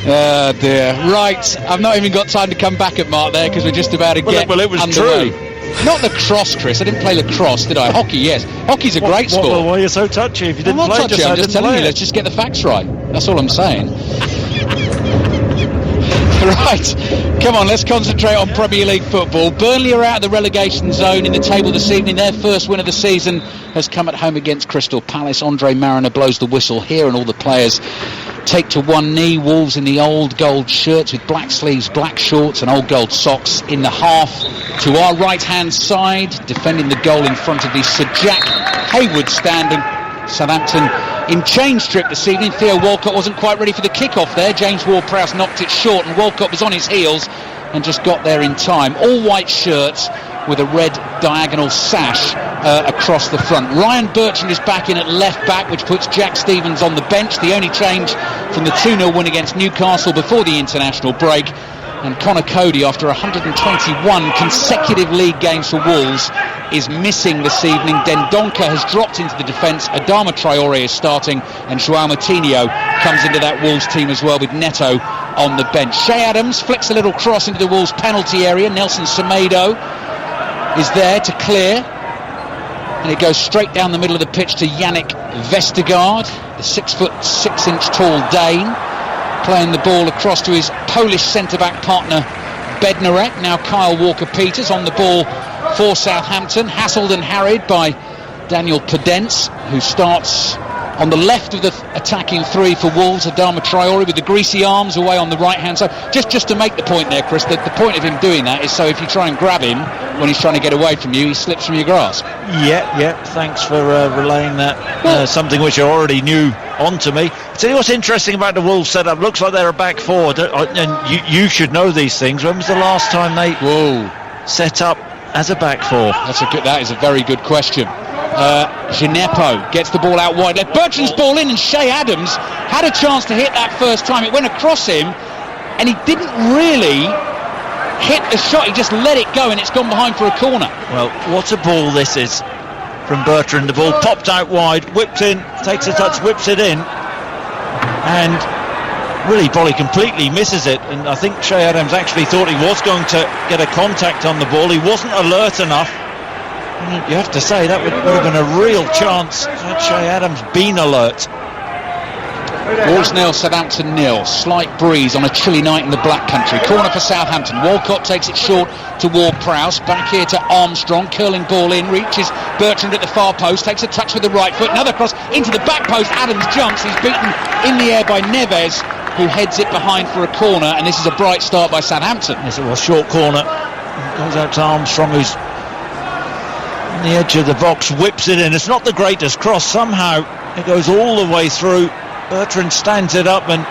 Dear. Right, I've not even got time to come back at Mark there because we're just about to get well, it was underway. true. Not lacrosse, Chris. I didn't play lacrosse, did I? Hockey, yes. Hockey's a great sport. Why are you so touchy? If you didn't I'm not play, touchy. I'm just telling you, let's just get the facts right. That's all I'm saying. Right, come on, let's concentrate on Premier League football. Burnley are out of the relegation zone in the table this evening. Their first win of the season has come at home against Crystal Palace. Andre Marriner blows the whistle here and all the players take to one knee. Wolves in the old gold shirts with black sleeves, black shorts and old gold socks in the half. To our right-hand side, defending the goal in front of the Sir Jack Hayward standing. Southampton in change strip this evening. Theo Walcott wasn't quite ready for the kick-off there. James Ward-Prowse knocked it short and Walcott was on his heels and just got there in time. All white shirts with a red diagonal sash across the front. Ryan Bertrand is back in at left back, which puts Jack Stevens on the bench. The only change from the 2-0 win against Newcastle before the international break. And Connor Cody, after 121 consecutive league games for Wolves, is missing this evening. Dendoncker has dropped into the defence. Adama Traore is starting, and João Moutinho comes into that Wolves team as well with Neto on the bench. Shea Adams flicks a little cross into the Wolves penalty area. Nelson Semedo is there to clear, and it goes straight down the middle of the pitch to Yannick Vestergaard, the 6'6" tall Dane, playing the ball across to his Polish centre-back partner Bednarek. Now Kyle Walker-Peters on the ball for Southampton, hassled and harried by Daniel Podence, who starts on the left of the attacking three for Wolves. Adama Traore with the greasy arms away on the right hand side. Just to make the point there, Chris, that the point of him doing that is so if you try and grab him when he's trying to get away from you, he slips from your grasp. Yeah, thanks for relaying that, something which I already knew onto me. Tell you what's interesting about the Wolves setup, looks like they're a back four, and you should know these things. When was the last time they set up as a back four? That is a very good question. Gineppo gets the ball out wide, let Bertrand's ball in, and Shea Adams had a chance to hit that first time. It went across him and he didn't really hit the shot, he just let it go and it's gone behind for a corner. Well, what a ball this is from Bertrand. The ball popped out wide, whipped in, takes a touch, whips it in, and Willy Bolly completely misses it. And I think Shea Adams actually thought he was going to get a contact on the ball. He wasn't alert enough. You have to say that would have been a real chance had Shea Adams been alert. Wolves 0, Southampton 0. Slight breeze on a chilly night in the Black Country. Corner for Southampton. Walcott takes it short to Ward-Prowse. Back here to Armstrong. Curling ball in. Reaches Bertrand at the far post. Takes a touch with the right foot. Another cross into the back post. Adams jumps. He's beaten in the air by Neves, who heads it behind for a corner. And this is a bright start by Southampton. Yes, it was. Short corner. Goes out to Armstrong, who's on the edge of the box. Whips it in. It's not the greatest cross. Somehow it goes all the way through. Bertrand stands it up and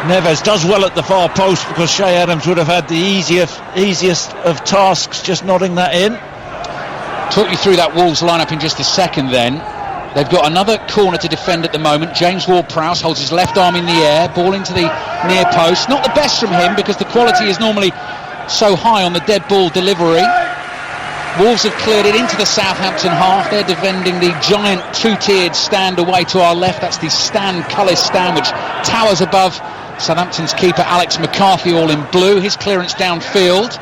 Neves does well at the far post, because Shea Adams would have had the easiest of tasks just nodding that in. Talk you through that Wolves lineup in just a second then. They've got another corner to defend at the moment. James Ward-Prowse holds his left arm in the air, ball into the near post. Not the best from him because the quality is normally so high on the dead ball delivery. Wolves have cleared it into the Southampton half. They're defending the giant two-tiered stand away to our left. That's the Stan Cullis stand, which towers above Southampton's keeper Alex McCarthy, all in blue. His clearance downfield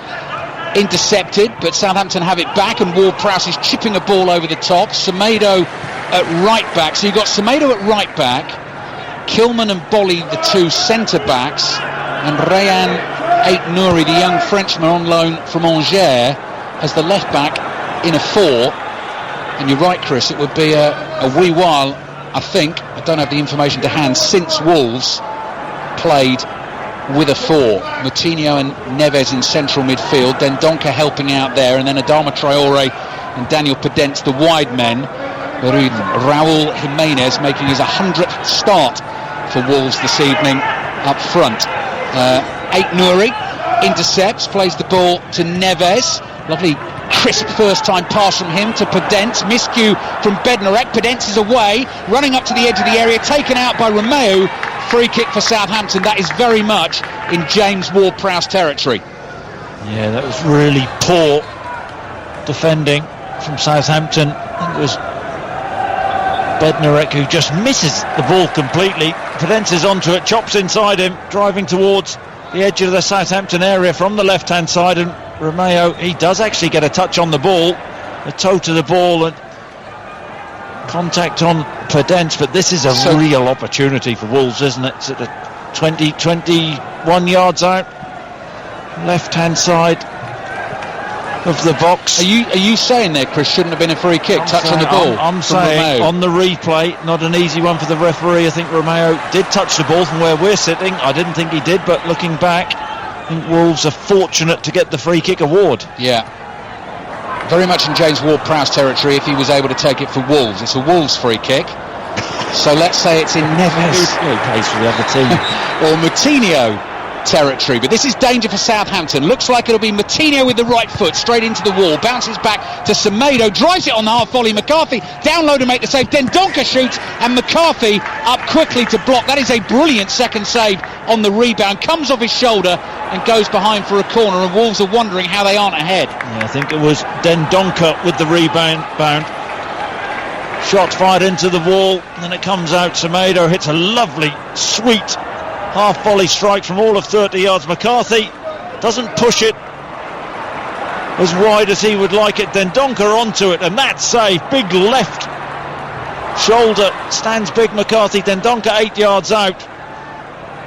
intercepted, but Southampton have it back, and Ward-Prowse is chipping a ball over the top. Semedo at right back. So you've got Semedo at right back, Kilman and Bolly the two centre backs, and Rayan Aït-Nouri, the young Frenchman on loan from Angers, as the left back in a four. And you're right, Chris, it would be a wee while, I think, I don't have the information to hand, since Wolves played with a four. Moutinho and Neves in central midfield, Dendoncker helping out there, and then Adama Traore and Daniel Podence, the wide men. Raúl Jiménez making his 100th start for Wolves this evening up front. Aït-Nouri intercepts, plays the ball to Neves. Lovely crisp first time pass from him to Podence. Miscue from Bednarek. Podence is away, running up to the edge of the area, taken out by Romeo. Free kick for Southampton. That is very much in James Ward-Prowse territory. Yeah, that was really poor defending from Southampton. I think it was Bednarek, who just misses the ball completely. Cadences onto it, chops inside him, driving towards the edge of the Southampton area from the left-hand side, and Romeo, he does actually get a touch on the ball, a toe to the ball, and contact on Pedence, but this is a real opportunity for Wolves, isn't it? It's at the 21 yards out, left-hand side of the box. Are you saying there, Chris, shouldn't have been a free kick, touch on the ball? I'm saying Romeo. On the replay, not an easy one for the referee. I think Romeo did touch the ball from where we're sitting. I didn't think he did, but looking back, I think Wolves are fortunate to get the free kick award. Yeah. Very much in James Ward-Prowse territory if he was able to take it for Wolves. It's a Wolves free kick. So let's say it's in Neves He plays for the other team. or Moutinho territory, but this is danger for Southampton. Looks like it'll be Moutinho with the right foot straight into the wall, bounces back to Semedo, drives it on the half volley. McCarthy down low to make the save, then Donker shoots and McCarthy up quickly to block. That is a brilliant second save on the rebound, comes off his shoulder and goes behind for a corner, and Wolves are wondering how they aren't ahead. Yeah, I think it was Dendoncker with the rebound. Shot fired into the wall, and then it comes out. Semedo hits a lovely, sweet half volley strike from all of 30 yards. McCarthy doesn't push it as wide as he would like it. Then Donker onto it, and that save, big left shoulder, stands big McCarthy. Then Donker 8 yards out.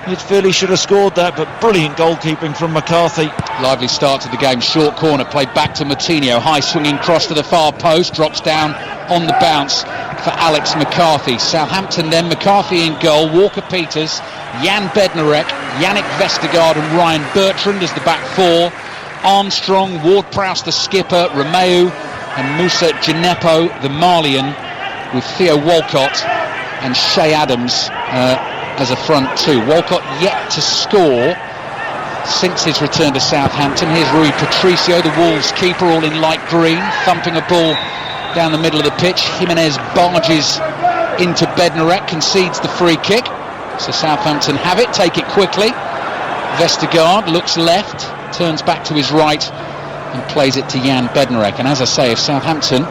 Midfield should have scored that, but brilliant goalkeeping from McCarthy. Lively start to the game, short corner, played back to Moutinho, high swinging cross to the far post, drops down on the bounce for Alex McCarthy. Southampton then, McCarthy in goal, Walker-Peters, Jan Bednarek, Yannick Vestergaard and Ryan Bertrand as the back four. Armstrong, Ward-Prowse the skipper, Romeo and Moussa Djenepo the Malian, with Theo Walcott and Shea Adams as a front two. Walcott yet to score since his return to Southampton. Here's Rui Patricio, the Wolves keeper, all in light green, thumping a ball down the middle of the pitch. Jimenez barges into Bednarek, concedes the free kick. So Southampton have it, take it quickly. Vestergaard looks left, turns back to his right and plays it to Jan Bednarek. And as I say, if Southampton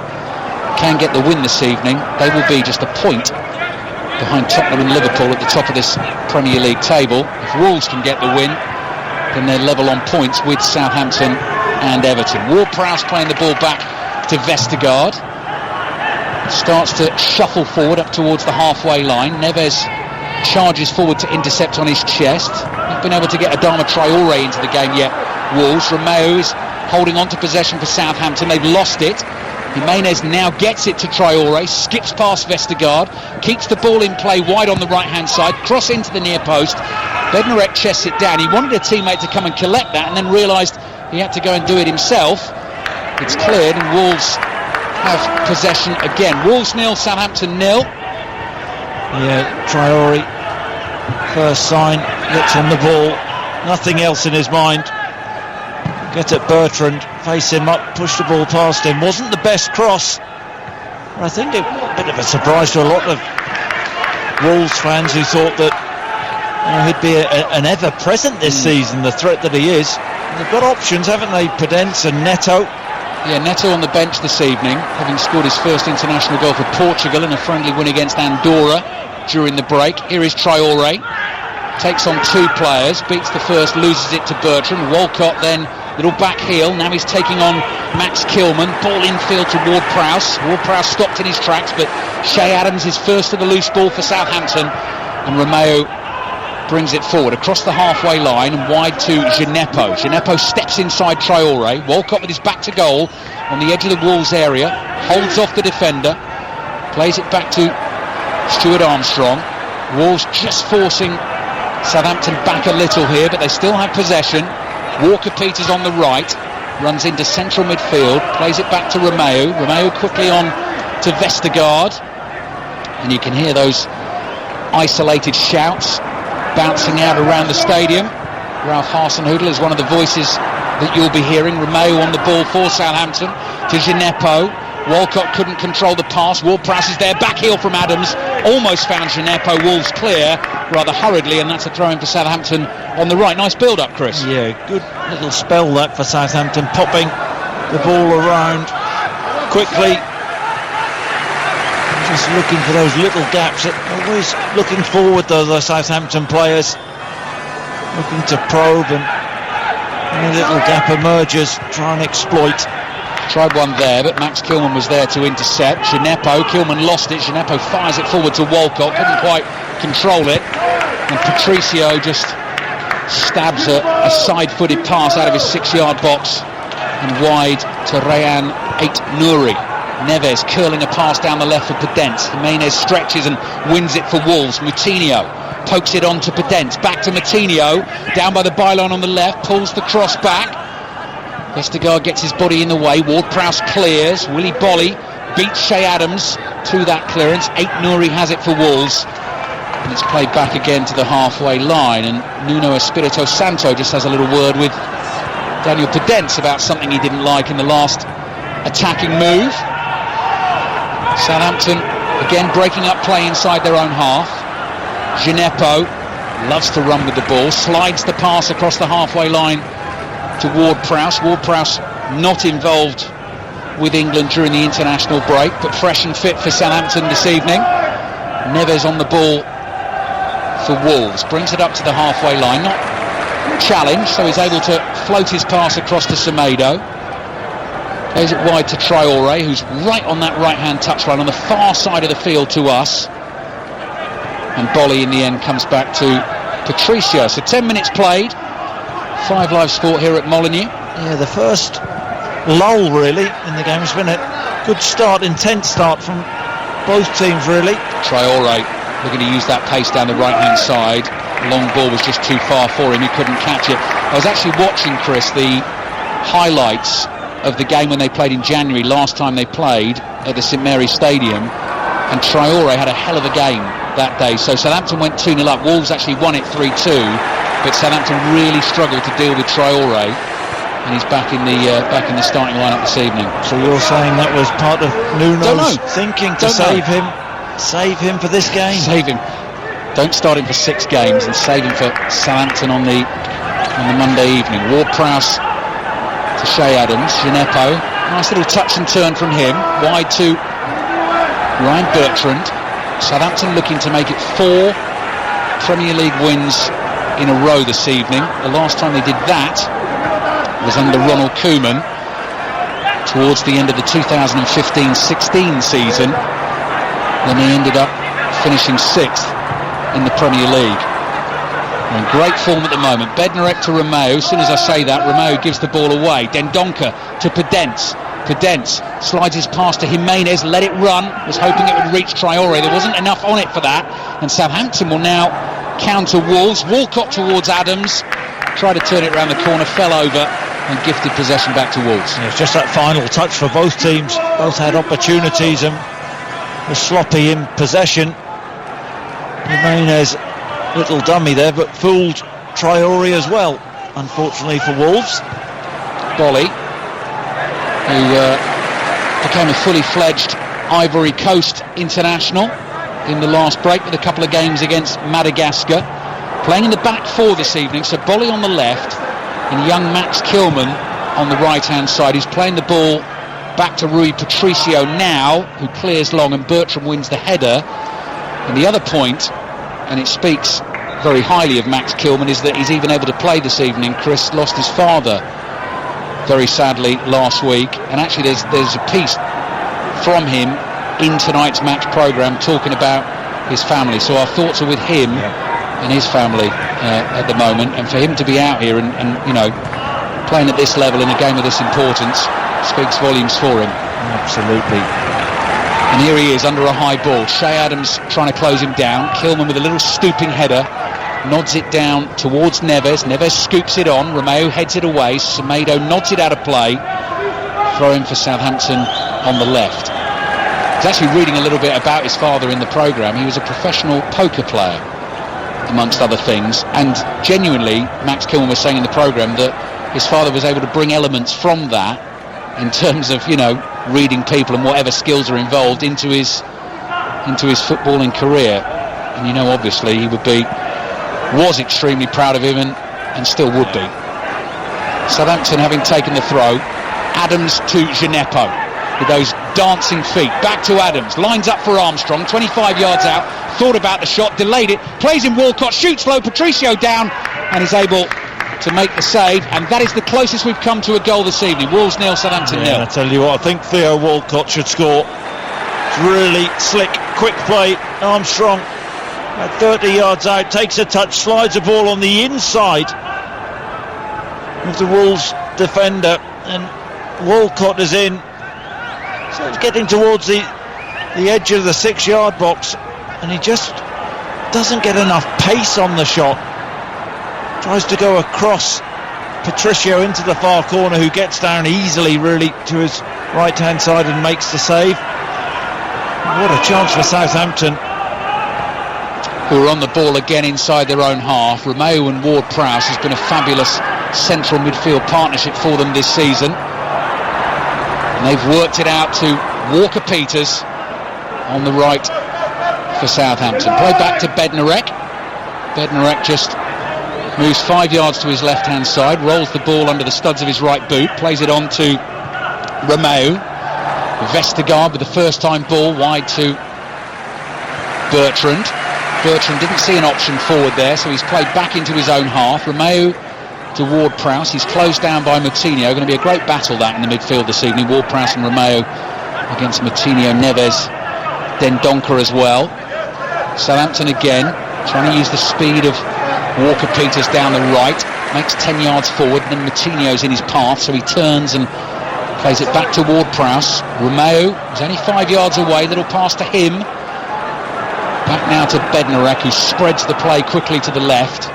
can get the win this evening, they will be just a point behind Tottenham and Liverpool at the top of this Premier League table. If Wolves can get the win, then they're level on points with Southampton and Everton. Ward-Prowse playing the ball back to Vestergaard. Starts to shuffle forward up towards the halfway line. Neves charges forward to intercept on his chest. Not been able to get Adama Traore into the game yet, Wolves. Romeo is holding on to possession for Southampton. They've lost it. Jimenez now gets it to Traore, skips past Vestergaard, keeps the ball in play wide on the right hand side, cross into the near post. Bednarek chests it down. He wanted a teammate to come and collect that and then realised he had to go and do it himself. It's cleared and Wolves have possession again. Wolves 0, Southampton 0. Yeah, Traore, first sign, looks on the ball, nothing else in his mind. Get at Bertrand, face him up, push the ball past him. Wasn't the best cross. I think a bit of a surprise to a lot of Wolves fans who thought that he'd be an ever-present this season, the threat that he is. They've got options, haven't they? Pedence and Neto. Yeah, Neto on the bench this evening, having scored his first international goal for Portugal in a friendly win against Andorra during the break. Here is Traore. Takes on two players, beats the first, loses it to Bertrand. Walcott then, little back heel. Now he's taking on Max Kilman. Ball infield to Ward-Prowse. Ward-Prowse stopped in his tracks, but Shea Adams is first to the loose ball for Southampton. And Romeo brings it forward across the halfway line and wide to Djenepo. Djenepo steps inside Traore. Walcott with his back to goal on the edge of the Wolves area. Holds off the defender. Plays it back to Stuart Armstrong. Wolves just forcing Southampton back a little here, but they still have possession. Walker-Peters on the right, runs into central midfield, plays it back to Romeo. Romeo quickly on to Vestergaard, and you can hear those isolated shouts bouncing out around the stadium. Ralph Hasenhüttl is one of the voices that you'll be hearing. Romeo on the ball for Southampton to Djenepo. Walcott couldn't control the pass. Ward-Prowse is there, back heel from Adams, almost found Djenepo. Wolves clear rather hurriedly, and that's a throw in for Southampton on the right. Nice build up, Chris. Yeah, good little spell that for Southampton, popping the ball around quickly. just looking for those little gaps. Always looking forward, though, the Southampton players. Looking to probe, and any little gap emerges, try and exploit. Tried one there, but Max Kilman was there to intercept. Gineppo, Kilman lost it. Gineppo fires it forward to Walcott, couldn't quite control it. And Patricio just stabs a side-footed pass out of his 6-yard box and wide to Rayan Ait-Nouri. Neves curling a pass down the left for Pedence. Jimenez stretches and wins it for Wolves. Moutinho pokes it on to Pedence. Back to Moutinho, down by the byline on the left, pulls the cross back. Vestergaard gets his body in the way. Ward-Prowse clears. Willy Bolly beats Shea Adams to that clearance. Ait-Nouri has it for Wolves. And it's played back again to the halfway line. And Nuno Espirito Santo just has a little word with Daniel Pedence about something he didn't like in the last attacking move. Southampton again breaking up play inside their own half. Gineppo loves to run with the ball, slides the pass across the halfway line to Ward-Prowse. Ward-Prowse not involved with England during the international break, but fresh and fit for Southampton this evening. Neves on the ball for Wolves, brings it up to the halfway line, not challenged, so he's able to float his pass across to Semedo. Plays it wide to Traore, who's right on that right-hand touchline on the far side of the field to us. And Bolly in the end comes back to Patricio. So 10 minutes played, 5 Live Sport here at Molineux. Yeah, the first lull really in the game. It's been a good start, intense start from both teams really. Traore looking to use that pace down the right-hand side. Long ball was just too far for him, he couldn't catch it. I was actually watching, Chris, the highlights of the game when they played in January, last time they played at the St Mary's Stadium, and Traore had a hell of a game that day. So Southampton went 2-0 up. Wolves actually won it 3-2, but Southampton really struggled to deal with Traore, and he's back in the starting lineup this evening. So you're saying that was part of Nuno's thinking to save him for this game? Save him. Don't start him for 6 games and save him for Southampton on the Monday evening. Ward-Prowse to Shea Adams. Gineppo, nice little touch and turn from him, wide to Ryan Bertrand. Southampton looking to make it 4 Premier League wins in a row this evening. The last time they did that was under Ronald Koeman towards the end of the 2015-16 season, when they ended up finishing 6th in the Premier League. They're in great form at the moment. Bednarek to Romeo. As soon as I say that, Romeo gives the ball away. Dendoncker to Pedence. Pedence slides his pass to Jimenez, let it run, was hoping it would reach Traore. There wasn't enough on it for that, and Southampton will now counter Wolves. Walcott towards Adams, tried to turn it around the corner, fell over and gifted possession back to Wolves. Yeah, it's just that final touch for both teams. Both had opportunities and were sloppy in possession. Jimenez, little dummy there, but fooled Traore as well, unfortunately for Wolves. Bolly, who became a fully fledged Ivory Coast international in the last break with a couple of games against Madagascar, playing in the back 4 this evening. So Bolly on the left and young Max Kilman on the right hand side, who's playing the ball back to Rui Patricio now, who clears long, and Bertram wins the header. And the other point, and it speaks very highly of Max Kilman, is that he's even able to play this evening. Chris lost his father very sadly last week, and actually there's a piece from him in tonight's match programme talking about his family. So our thoughts are with him and his family at the moment, and for him to be out here and you know, playing at this level in a game of this importance speaks volumes for him. Absolutely. And here he is under a high ball. Shea Adams trying to close him down. Kilman with a little stooping header, nods it down towards Neves. Neves scoops it on. Romeo heads it away. Semedo nods it out of play. Throw in for Southampton on the left. I was actually reading a little bit about his father in the programme. He was a professional poker player, amongst other things, and genuinely Max Kilman was saying in the programme that his father was able to bring elements from that in terms of, you know, reading people and whatever skills are involved into his footballing career. And you know, obviously he was extremely proud of him and still would be. Southampton having taken the throw. Adams to Gineppo. with those dancing feet. Back to Adams, lines up for Armstrong, 25 yards out, thought about the shot, delayed it, plays in Walcott, shoots low, Patricio down, and is able to make the save, and that is the closest we've come to a goal this evening. Wolves 0, Southampton 0. I tell you what, I think Theo Walcott should score. It's really slick, quick play. Armstrong at 30 yards out, takes a touch, slides a ball on the inside of the Wolves defender, and Walcott is in. So it's getting towards the edge of the 6-yard box, and he just doesn't get enough pace on the shot. Tries to go across Patricio into the far corner, who gets down easily really to his right hand side and makes the save. What a chance for Southampton, who are on the ball again inside their own half. Romeo and Ward-Prowse has been a fabulous central midfield partnership for them this season, and they've worked it out to Walker-Peters on the right for Southampton. Play back to Bednarek. Bednarek just moves 5 yards to his left hand side, rolls the ball under the studs of his right boot, plays it on to Romeo. Vestergaard with the first time ball wide to Bertrand. Bertrand didn't see an option forward there, so he's played back into his own half. Romeo to Ward-Prowse. He's closed down by Moutinho. Going to be a great battle that in the midfield this evening. Ward-Prowse and Romeo against Moutinho, Neves, Dendoncker as well. Southampton again trying to use the speed of Walker-Peters down the right, makes 10 yards forward, then Moutinho's in his path, so he turns and plays it back to Ward-Prowse. Romeo is only 5 yards away, little pass to him. Back now to Bednarek, who spreads the play quickly to the left.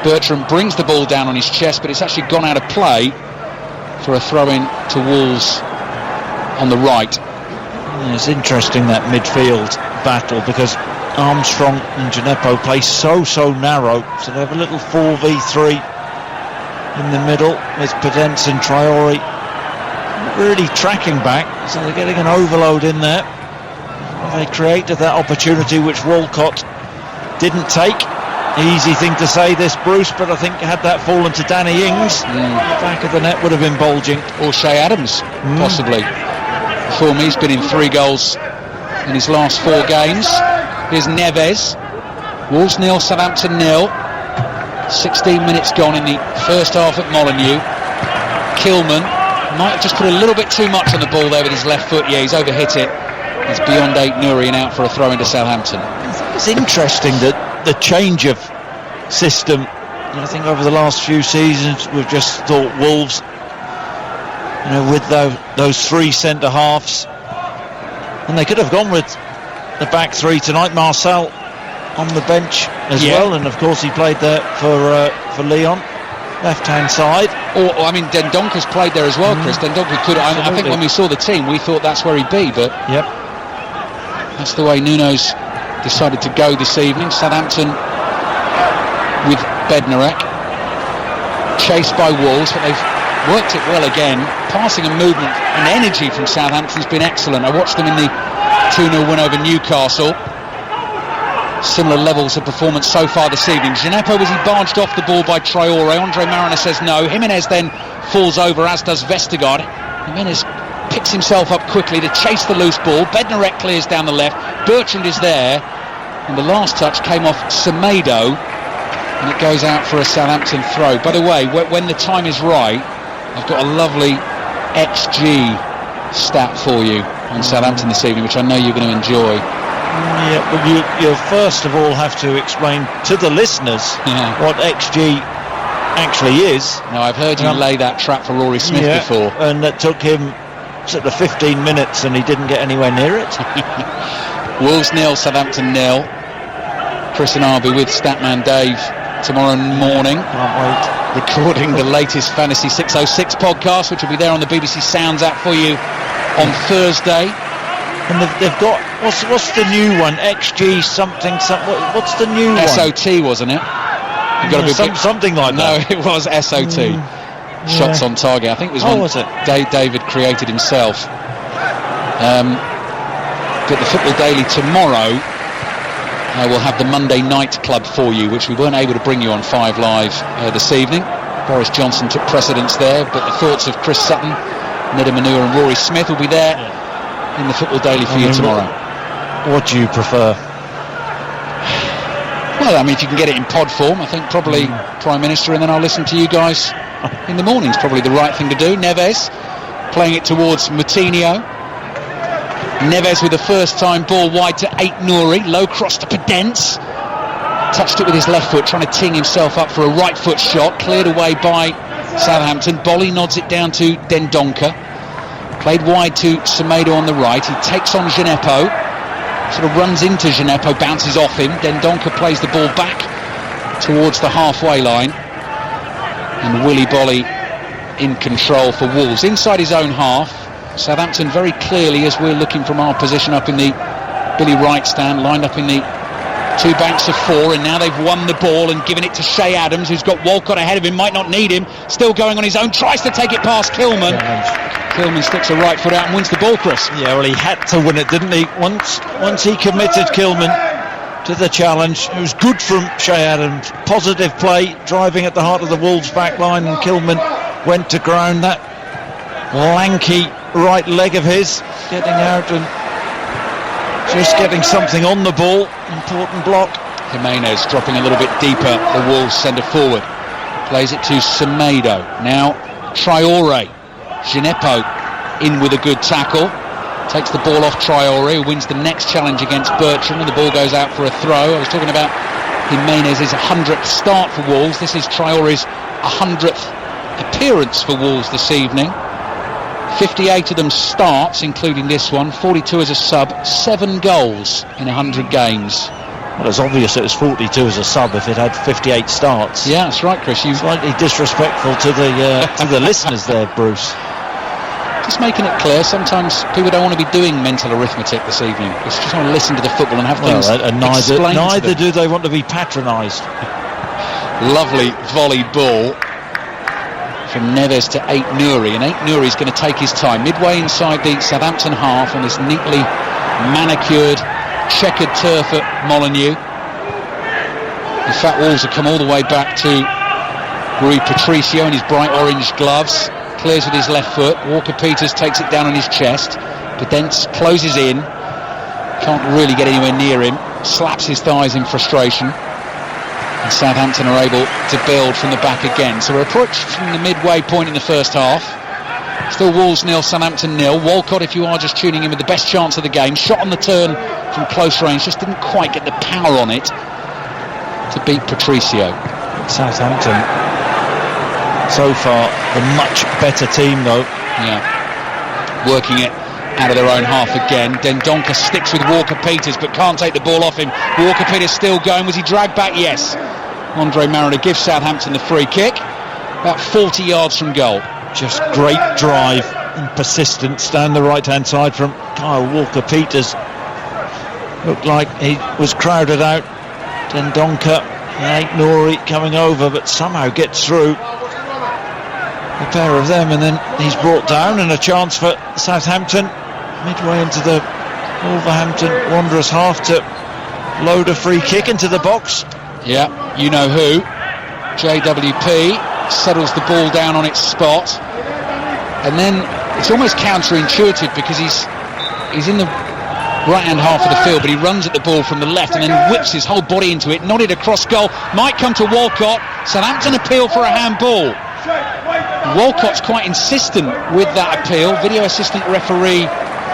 Bertrand brings the ball down on his chest, but it's actually gone out of play for a throw-in to Wolves on the right. It's interesting, that midfield battle, because Armstrong and Gineppo play so narrow, so they have a little 4v3 in the middle with Pedence and Traore not really tracking back, so they're getting an overload in there. They created that opportunity which Walcott didn't take. Easy thing to say this, Bruce, but I think had that fallen to Danny Ings, the back of the net would have been bulging. Or Shea Adams, possibly. For me, he's been in 3 goals in his last 4 games. Here's Neves. Wolves 0, Southampton 0. 16 minutes gone in the first half at Molineux. Kilman might have just put a little bit too much on the ball there with his left foot. Yeah, he's overhit it. It's beyond 8 Nouri and out for a throw into Southampton. It's interesting that the change of system. I think over the last few seasons we've just thought Wolves, with those 3 centre halves, and they could have gone with the back 3 tonight. Marcel on the bench as well, and of course he played there for Lyon, left hand side. Or I mean, Dendonker's played there as well, Chris. Dendonker could. I think when we saw the team, we thought that's where he'd be, but that's the way Nuno's decided to go this evening. Southampton with Bednarek, chased by Wolves, but they've worked it well again. Passing and movement and energy from Southampton's been excellent. I watched them in the 2-0 win over Newcastle. Similar levels of performance so far this evening. Gineppo, was he barged off the ball by Traore? Andre Mariner says no. Jimenez then falls over, as does Vestergaard. Jimenez picks himself up quickly to chase the loose ball. Bednarek clears down the left. Bertrand is there, and the last touch came off Semedo, and it goes out for a Southampton throw. By the way, when the time is right, I've got a lovely XG stat for you on Southampton this evening, which I know you're going to enjoy. Yeah, but you first of all have to explain to the listeners what XG actually is. Now, I've heard you lay that trap for Rory Smith before. And that took him sort of 15 minutes and he didn't get anywhere near it. Wolves 0, Southampton 0. Chris and I'll be with Statman Dave tomorrow morning. Can't wait. Recording the latest Fantasy 606 podcast, which will be there on the BBC Sounds app for you on Thursday. And they've got, what's the new one? XG something, what's the new one? SOT, wasn't it? Something like that. No, it was SOT. Shots on target. I think it was one was it? David created himself. But the Football Daily tomorrow will have the Monday Night Club for you, which we weren't able to bring you on 5 Live this evening. Boris Johnson took precedence there, but the thoughts of Chris Sutton Nida Manua and Rory Smith will be there in the Football Daily for you tomorrow. What do you prefer? Well, I mean, if you can get it in pod form, I think probably Prime Minister, and then I'll listen to you guys in the mornings. Probably the right thing to do. Neves playing it towards Moutinho. Neves with a first-time ball wide to Ait-Nouri. Low cross to Podence. Touched it with his left foot, trying to ting himself up for a right foot shot. Cleared away by Southampton. Bolly nods it down to Dendoncker. Played wide to Semedo on the right. He takes on Gineppo. Sort of runs into Gineppo, bounces off him. Dendoncker plays the ball back towards the halfway line. And Willy Bolly in control for Wolves. Inside his own half, Southampton very clearly, as we're looking from our position up in the Billy Wright stand, lined up in the two banks of four, and now they've won the ball and given it to Shea Adams, who's got Walcott ahead of him, might not need him, still going on his own, tries to take it past Kilman. Kilman sticks a right foot out and wins the ball, Chris. Yeah, well, he had to win it, didn't he? Once he committed Kilman to the challenge, it was good from Shea Adams. Positive play, driving at the heart of the Wolves back line, and Kilman went to ground. That lanky right leg of his getting out and just getting something on the ball. Important block. Jimenez dropping a little bit deeper, the Wolves centre forward. Plays it to Semedo. Now Traore. Gineppo in with a good tackle. Takes the ball off Traore, who wins the next challenge against Bertrand, and the ball goes out for a throw. I was talking about Jimenez's 100th start for Wolves. This is Traore's 100th appearance for Wolves this evening. 58 of them starts, including this one. 42 as a sub. 7 goals in 100 games. Well, it's obvious it was 42 as a sub if it had 58 starts. Yeah, that's right, Chris. You slightly disrespectful to the listeners there, Bruce. Just making it clear, sometimes people don't want to be doing mental arithmetic this evening. They just want to listen to the football and have things explained. Neither do they want to be patronised. Lovely volley ball from Neves to Ait-Nouri, and Ait-Nouri's going to take his time midway inside the Southampton half on this neatly manicured checkered turf at Molineux. The Fat Wolves have come all the way back to Rui Patricio in his bright orange gloves. Clears with his left foot. Walker-Peters takes it down on his chest. Podence closes in. Can't really get anywhere near him. Slaps his thighs in frustration. And Southampton are able to build from the back again. So we're approached from the midway point in the first half. Still Wolves 0, Southampton 0. Walcott, if you are just tuning in, with the best chance of the game. Shot on the turn from close range. Just didn't quite get the power on it to beat Patricio. Southampton, so far, the much better team, though. Yeah. Working it out of their own half again. Dendoncker sticks with Walker-Peters but can't take the ball off him. Walker-Peters still going. Was he dragged back? Yes. Andre Mariner gives Southampton the free kick. About 40 yards from goal. Just great drive and persistence down the right-hand side from Kyle Walker-Peters. Looked like he was crowded out. Dendoncker and Ait-Nouri coming over, but somehow gets through. A pair of them, and then he's brought down, and a chance for Southampton midway into the Wolverhampton Wanderers half to load a free kick into the box. Yeah, you know who. JWP settles the ball down on its spot, and then it's almost counterintuitive because he's in the right hand half of the field, but he runs at the ball from the left and then whips his whole body into it, nodded across goal, might come to Walcott. Southampton appeal for a handball. Walcott's quite insistent with that appeal. Video assistant referee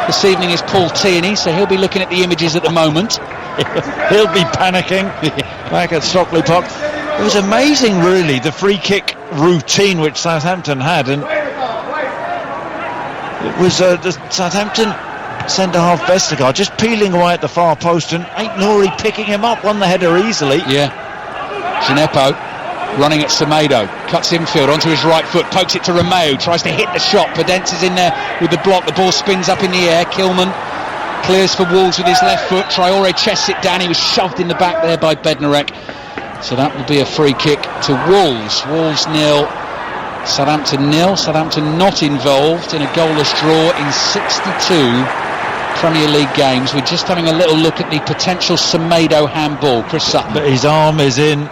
this evening is Paul Tierney, so he'll be looking at the images at the moment. He'll be panicking back at Stockley Park. It was amazing, really, the free kick routine which Southampton had, and it was the Southampton centre-half Vestergaard just peeling away at the far post, and Ait-Nouri picking him up, won the header easily. Yeah. Gineppo running at Semedo, cuts infield onto his right foot, pokes it to Romeo, tries to hit the shot. Podence is in there with the block, the ball spins up in the air. Kilman clears for Wolves with his left foot. Traore chests it down, he was shoved in the back there by Bednarek. So that will be a free kick to Wolves. Wolves 0, Southampton 0. Southampton not involved in a goalless draw in 62 Premier League games. We're just having a little look at the potential Semedo handball. Chris Sutton. But his arm is in.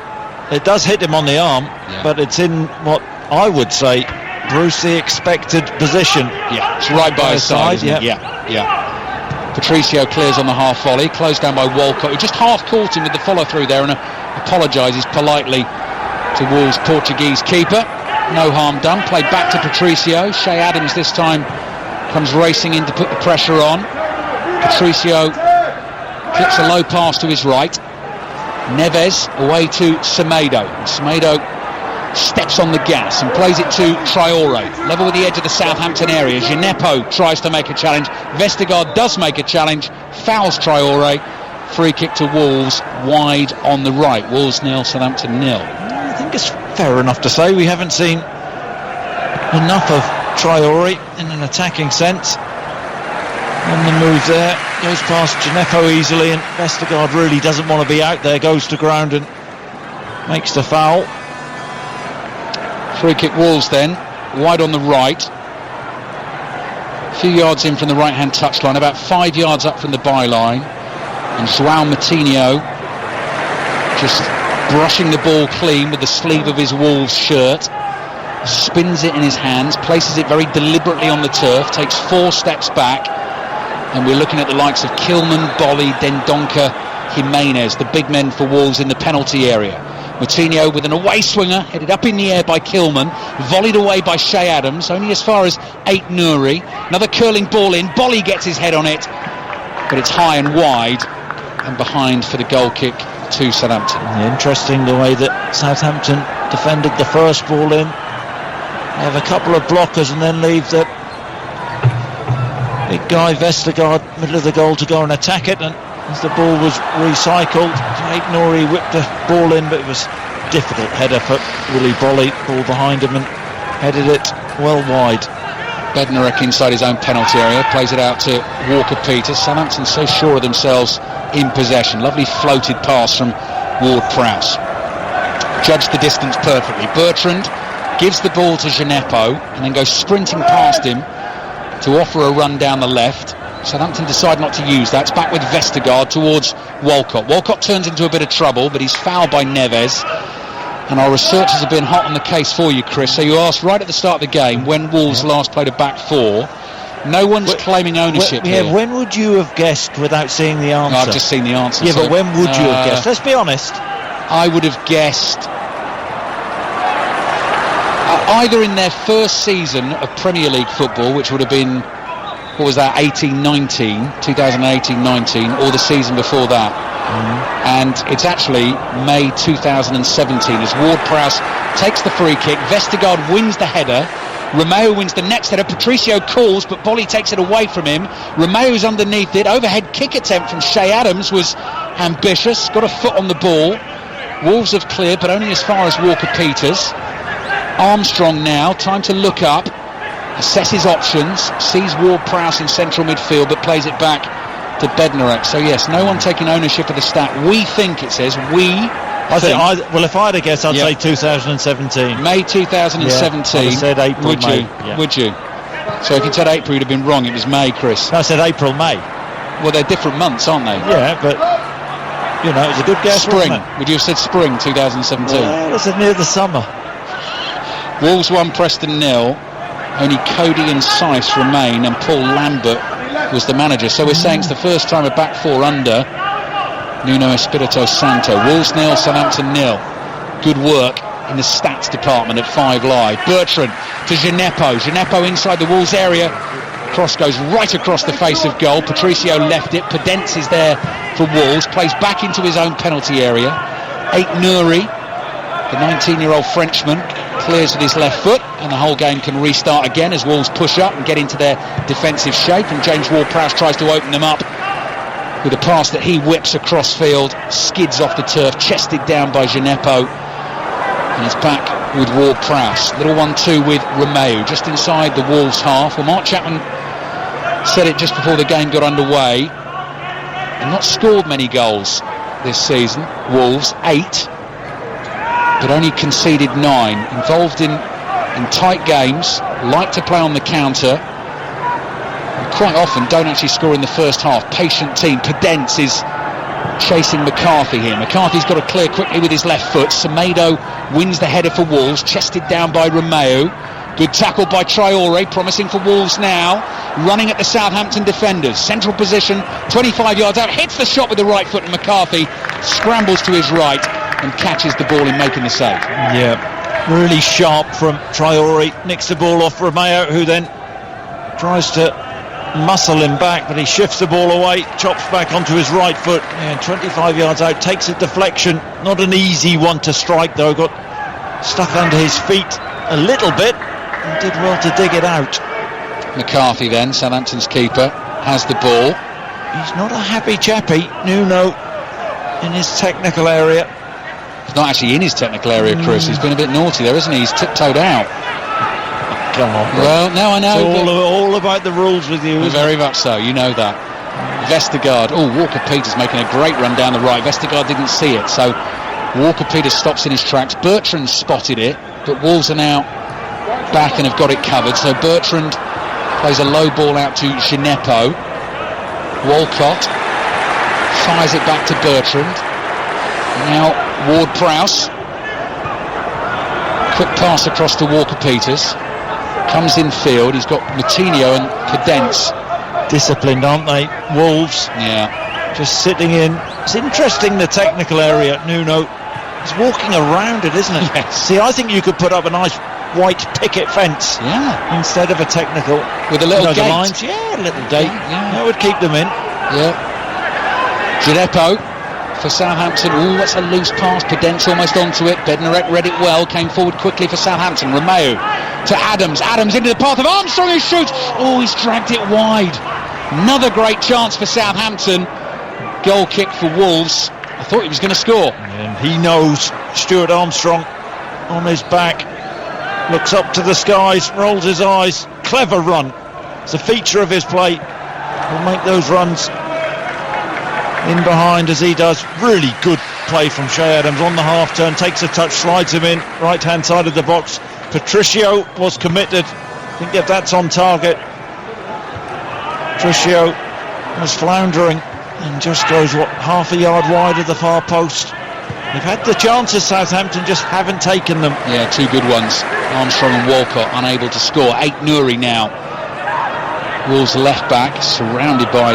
It does hit him on the arm, but it's in what I would say Bruce, the expected position. Yeah, it's right by his side, isn't it? Yeah. Patricio clears on the half volley, closed down by Walcott, who just half caught him with the follow through there, and apologises politely to Wolves' Portuguese keeper. No harm done. Played back to Patricio. Shea Adams this time comes racing in to put the pressure on. Patricio clips a low pass to his right. Neves away to Semedo. Semedo steps on the gas and plays it to Traore, level with the edge of the Southampton area. Gineppo tries to make a challenge. Vestergaard does make a challenge, fouls Traore. Free kick to Wolves, wide on the right. Wolves 0, Southampton 0. I think it's fair enough to say we haven't seen enough of Traore in an attacking sense. On the move there, goes past Gineppo easily, and Vestergaard really doesn't want to be out there, goes to ground and makes the foul. Free kick Wolves then, wide on the right. A few yards in from the right hand touchline, about 5 yards up from the byline. And João Moutinho just brushing the ball clean with the sleeve of his Wolves shirt. Spins it in his hands, places it very deliberately on the turf, takes 4 steps back. And we're looking at the likes of Kilman, Bolly, Dendoncker, Jimenez, the big men for Wolves in the penalty area. Moutinho with an away swinger, headed up in the air by Kilman, volleyed away by Shea Adams, only as far as Ait Nouri. Another curling ball in, Bolly gets his head on it, but it's high and wide, and behind for the goal kick to Southampton. Interesting the way that Southampton defended the first ball in. They have a couple of blockers and then leave the big guy Vestergaard middle of the goal to go and attack it, and as the ball was recycled, Ait Nouri whipped the ball in, but it was a difficult header for Willy Bolly. Ball behind him and headed it well wide. Bednarek inside his own penalty area, plays it out to Walker-Peters. Southampton so sure of themselves in possession. Lovely floated pass from Ward-Prowse. Judged the distance perfectly. Bertrand gives the ball to Gineppo and then goes sprinting past him to offer a run down the left. Southampton decide not to use that. It's back with Vestergaard towards Walcott. Walcott turns into a bit of trouble, but he's fouled by Neves. And our researchers have been hot on the case for you, Chris. So you asked right at the start of the game when Wolves last played a back four. No one's claiming ownership here. When would you have guessed without seeing the answer? No, I've just seen the answer. Yeah, but when would you have guessed? Let's be honest. I would have guessed either in their first season of Premier League football, which would have been, what was that, 2018-19, or the season before that. And it's actually May 2017 as Ward-Prowse takes the free kick. Vestergaard wins the header. Romeo wins the next header. Patricio calls, but Bolly takes it away from him. Romeo's underneath it. Overhead kick attempt from Shea Adams was ambitious. Got a foot on the ball. Wolves have cleared, but only as far as Walker-Peters. Armstrong now, time to look up, assess his options, sees Ward-Prowse in central midfield, but plays it back to Bednarek. So yes, no one taking ownership of the stat. We think, it says, well, if I had a guess, I'd say 2017. May 2017. I said April, would May. you? Yeah. Would you? So if you said April, you'd have been wrong. It was May, Chris. No, I said April, May. Well, they're different months, aren't they? Yeah, but you know, it was a good guess. Spring. Wasn't it? Would you have said spring 2017? Well, it's near the summer. Wolves 1, Preston 0. Only Cody and Seiss remain, and Paul Lambert was the manager. So we're saying it's the first time a back four under Nuno Espirito Santo. Wolves 0, Southampton 0. Good work in the stats department at 5 Live. Bertrand to Gineppo. Gineppo inside the Wolves area. Cross goes right across the face of goal. Patricio left it. Pedence is there for Wolves. Plays back into his own penalty area. Ait Nouri, the 19-year-old Frenchman, clears with his left foot, and the whole game can restart again as Wolves push up and get into their defensive shape, and James Ward-Prowse tries to open them up with a pass that he whips across field, skids off the turf, chested down by Gineppo, and it's back with Ward-Prowse. Little 1-2 with Romeo just inside the Wolves half. Well, Mark Chapman said it just before the game got underway. They've not scored many goals this season, Wolves, 8, but only conceded 9. Involved in tight games, like to play on the counter, and quite often don't actually score in the first half. Patient team. Pedence is chasing McCarthy here. McCarthy's got to clear quickly with his left foot. Semedo wins the header for Wolves, chested down by Romeo. Good tackle by Traore, promising for Wolves now. Running at the Southampton defenders. Central position, 25 yards out. Hits the shot with the right foot, and McCarthy scrambles to his right and catches the ball in making the save. Yeah, really sharp from Traore. Nicks the ball off Romeo, who then tries to muscle him back, but he shifts the ball away, chops back onto his right foot. Yeah, 25 yards out, takes a deflection. Not an easy one to strike, though. Got stuck under his feet a little bit and did well to dig it out. McCarthy then, Southampton's keeper, has the ball. He's not a happy chappy, Nuno, in his technical area. He's not actually in his technical area, Chris. He's been a bit naughty there, isn't he? He's tiptoed out. Come on, bro. Well, now I know. It's all about the rules with you, Very much so, you know that. Vestergaard. Oh, Walker-Peters making a great run down the right. Vestergaard didn't see it, so Walker-Peters stops in his tracks. Bertrand spotted it, but Wolves are now back and have got it covered. So Bertrand plays a low ball out to Gineppo. Walcott fires it back to Bertrand. Now Ward-Prowse. Quick pass across to Walker-Peters. Comes in field. He's got Moutinho and Cadence. Disciplined, aren't they, Wolves? Yeah. Just sitting in. It's interesting, the technical area. Nuno is walking around it, isn't it? Yes. See, I think you could put up a nice white picket fence, instead of a technical with a little gate. The lines. Yeah, a little gate. Yeah. That would keep them in. Yeah. Gineppo for Southampton. Oh, that's a loose pass. Pedence almost onto it. Bednarek read it well. Came forward quickly for Southampton. Romeo to Adams. Adams into the path of Armstrong, who shoots. Oh, he's dragged it wide. Another great chance for Southampton. Goal kick for Wolves. I thought he was going to score. And he knows. Stuart Armstrong on his back. Looks up to the skies. Rolls his eyes. Clever run. It's a feature of his play. He'll make those runs in behind as he does. Really good play from Che Adams on the half turn. Takes a touch, slides him in. Right hand side of the box. Patricio was committed. I think if that's on target. Patricio was floundering and just goes half a yard wide of the far post. They've had the chances, Southampton just haven't taken them. Yeah, two good ones. Armstrong and Walcott unable to score. Aït-Nouri now. Wolves left back, surrounded by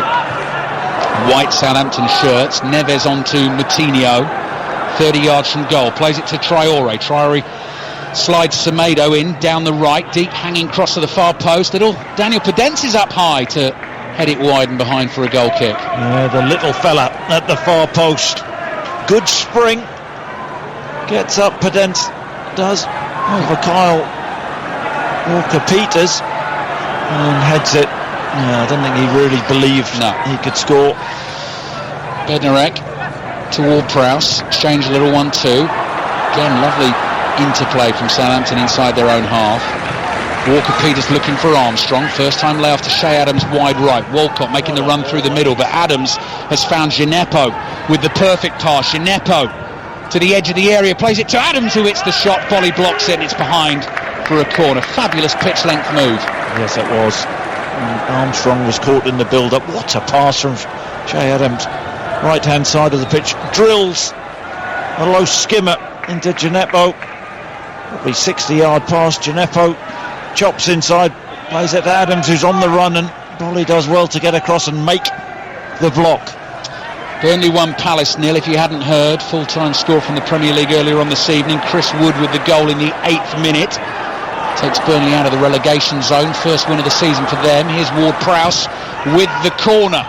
white Southampton shirts. Neves on to Moutinho. 30 yards from goal. Plays it to Traore. Traore slides Semedo in down the right. Deep hanging cross to the far post. Little Daniel Pedence is up high to head it wide and behind for a goal kick. Yeah, the little fella at the far post. Good spring. Gets up, Pedence does, over Kyle Walker-Peters and heads it. Yeah, I don't think he really believed he could score. Bednarek to Ward-Prowse. Exchange a little 1-2. Again, lovely interplay from Southampton inside their own half. Walker-Peters looking for Armstrong. First time layoff to Che Adams wide right. Walcott making the run through the middle, but Adams has found Gineppo with the perfect pass. Gineppo to the edge of the area, plays it to Adams, who hits the shot. Bolly blocks it and it's behind for a corner. Fabulous pitch length move. Yes, it was. And Armstrong was caught in the build-up. What a pass from Che Adams. Right hand side of the pitch, drills a low skimmer into Gineppo. Probably 60-yard pass. Gineppo chops inside, plays it to Adams, who's on the run, and Bolly does well to get across and make the block. Burnley 1, Palace 0. If you hadn't heard, full-time score from the Premier League earlier on this evening. Chris Wood with the goal in the 8th minute. Takes Burnley out of the relegation zone. First win of the season for them. Here's Ward-Prowse with the corner.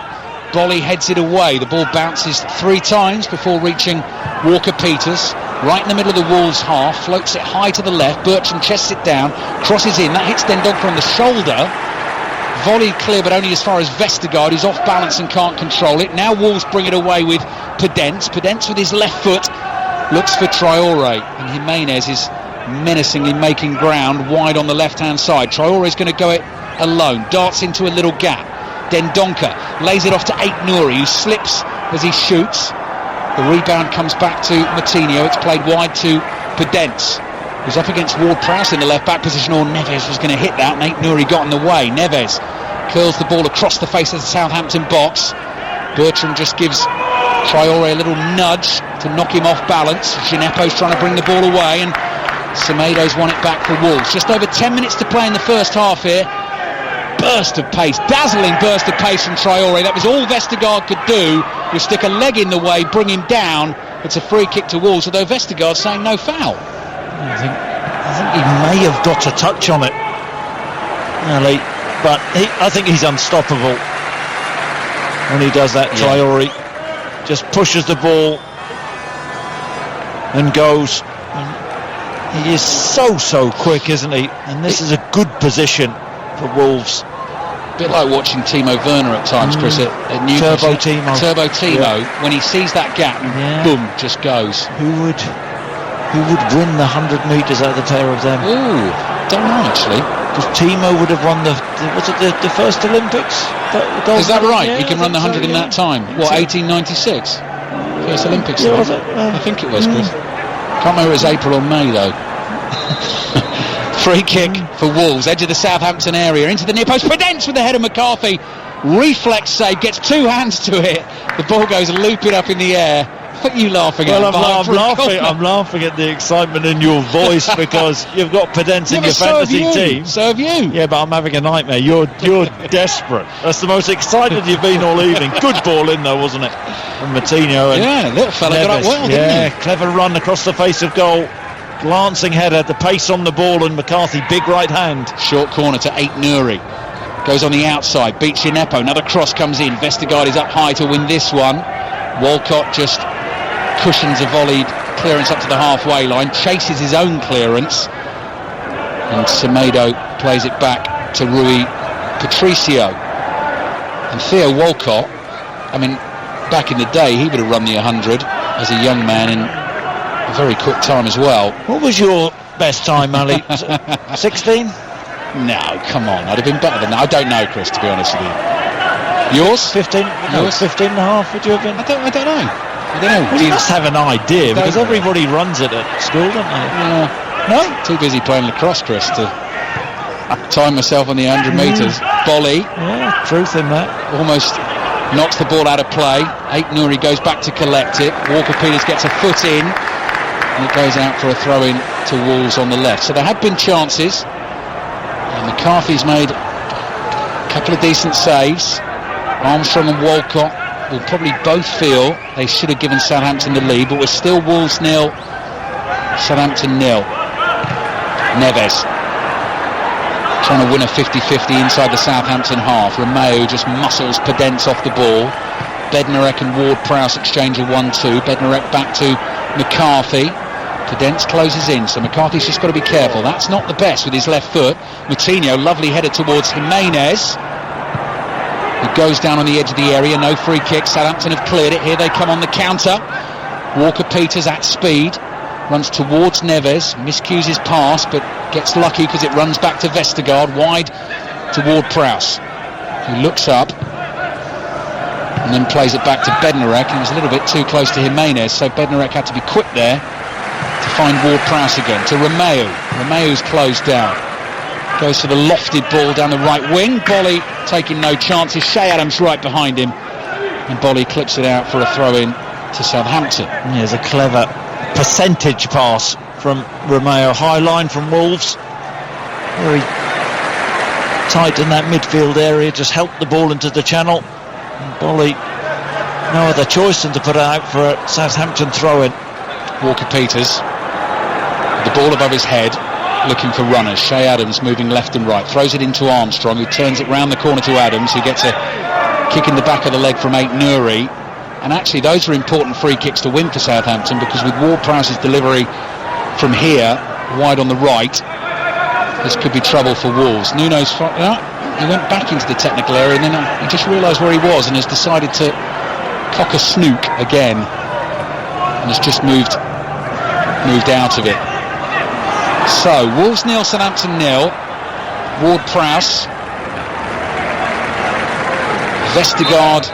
Bolly heads it away. The ball bounces 3 times before reaching Walker-Peters. Right in the middle of the Wolves half. Floats it high to the left. Bertrand chests it down. Crosses in. That hits Dendoncker on the shoulder. Volley clear, but only as far as Vestergaard, who's off balance and can't control it. Now Wolves bring it away with Pedence. Pedence with his left foot looks for Traore. And Jimenez is menacingly making ground wide on the left-hand side. Traore is going to go it alone. Darts into a little gap. Dendoncker lays it off to Aït-Nouri, who slips as he shoots. The rebound comes back to Moutinho. It's played wide to Pedence, who's up against Ward-Prowse in the left-back position. Or Neves was going to hit that, and Aït-Nouri got in the way. Neves curls the ball across the face of the Southampton box. Bertrand just gives Traore a little nudge to knock him off balance. Gineppo's trying to bring the ball away, and Semedo's won it back for Wolves. Just over 10 minutes to play in the first half here. Burst of pace, dazzling burst of pace from Traore. That was all Vestergaard could do, was stick a leg in the way, bring him down. It's a free kick to Wolves, although Vestergaard's saying no foul. I think he may have got a touch on it, Ali, but I think he's unstoppable when he does that. Traore just pushes the ball and goes. He is so quick, isn't he? And this is a good position for Wolves. A bit like watching Timo Werner at times, Chris, at Newcastle. Turbo Timo, when he sees that gap, boom, just goes. Who would win the 100 metres out of the pair of them? Ooh, don't know actually. Because Timo would have won the first Olympics? Is that right? He can run the 100 in that time. What, 1896? First Olympics? I think it was, Chris. Can't remember if it was April or May though. Free kick for Wolves, edge of the Southampton area, into the near post. Prudence with the head of McCarthy. Reflex save, gets two hands to it. The ball goes looping up in the air. What are you laughing at? I'm laughing at the excitement in your voice because you've got Prudence in your fantasy team. So have you. Yeah, but I'm having a nightmare. You're desperate. That's the most excited you've been all evening. Good ball in though, wasn't it? From Matinho. And little fella got up well, didn't he? Clever run across the face of goal. Glancing header, the pace on the ball, and McCarthy, big right hand. Short corner to Ait Nouri. Goes on the outside, beats Gineppo. Another cross comes in. Vestergaard is up high to win this one. Walcott just cushions a volleyed clearance up to the halfway line, chases his own clearance, and Semedo plays it back to Rui Patricio. And Theo Walcott, I mean, back in the day he would have run the 100 as a young man in a very quick time as well. What was your best time, Ali? 16? No, come on, I'd have been better than that. I don't know, Chris, to be honest with you. Yours? 15? Yours? 15 and a half, would you have been? I don't know. Well, you must have an idea, because everybody runs it at school, don't they? No? Too busy playing lacrosse, Chris, to time myself on the 100 metres. Volley. Yeah, truth in that. Almost knocks the ball out of play. Ait Nouri goes back to collect it. Walker-Peters gets a foot in, and it goes out for a throw-in to Wolves on the left. So there have been chances. And McCarthy's made a couple of decent saves. Armstrong and Walcott will probably both feel they should have given Southampton the lead, but we're still Wolves 0, Southampton 0. Neves trying to win a 50-50 inside the Southampton half. Romeo just muscles Prudence off the ball. Bednarek and Ward-Prowse exchange a 1-2. Bednarek back to McCarthy. Prudence closes in, so McCarthy's just got to be careful. That's not the best with his left foot. Coutinho, lovely header towards Jimenez. He goes down on the edge of the area, no free kick. Southampton have cleared it. Here they come on the counter. Walker-Peters at speed, runs towards Neves, miscues his pass, but gets lucky because it runs back to Vestergaard, wide toward Prowse, who looks up and then plays it back to Bednarek. He was a little bit too close to Jimenez, so Bednarek had to be quick there to find Ward-Prowse again. To Romeo. Romeo's closed down. Goes for the lofted ball down the right wing. Bolly taking no chances. Shea Adams right behind him, and Bolly clips it out for a throw-in to Southampton. There's a clever percentage pass from Romeo. High line from Wolves. Very tight in that midfield area. Just helped the ball into the channel. And Bolly, no other choice than to put it out for a Southampton throw-in. Walker-Peters, the ball above his head, looking for runners. Shea Adams moving left and right, throws it into Armstrong, who turns it round the corner to Adams, who gets a kick in the back of the leg from Ait Nouri. And actually those are important free kicks to win for Southampton, because with Ward-Prowse's delivery from here, wide on the right, this could be trouble for Wolves. Nuno's he went back into the technical area, and then he just realised where he was and has decided to cock a snook again, and has just moved out of it. So Wolves 0, Southampton 0. Ward-Prowse, Vestergaard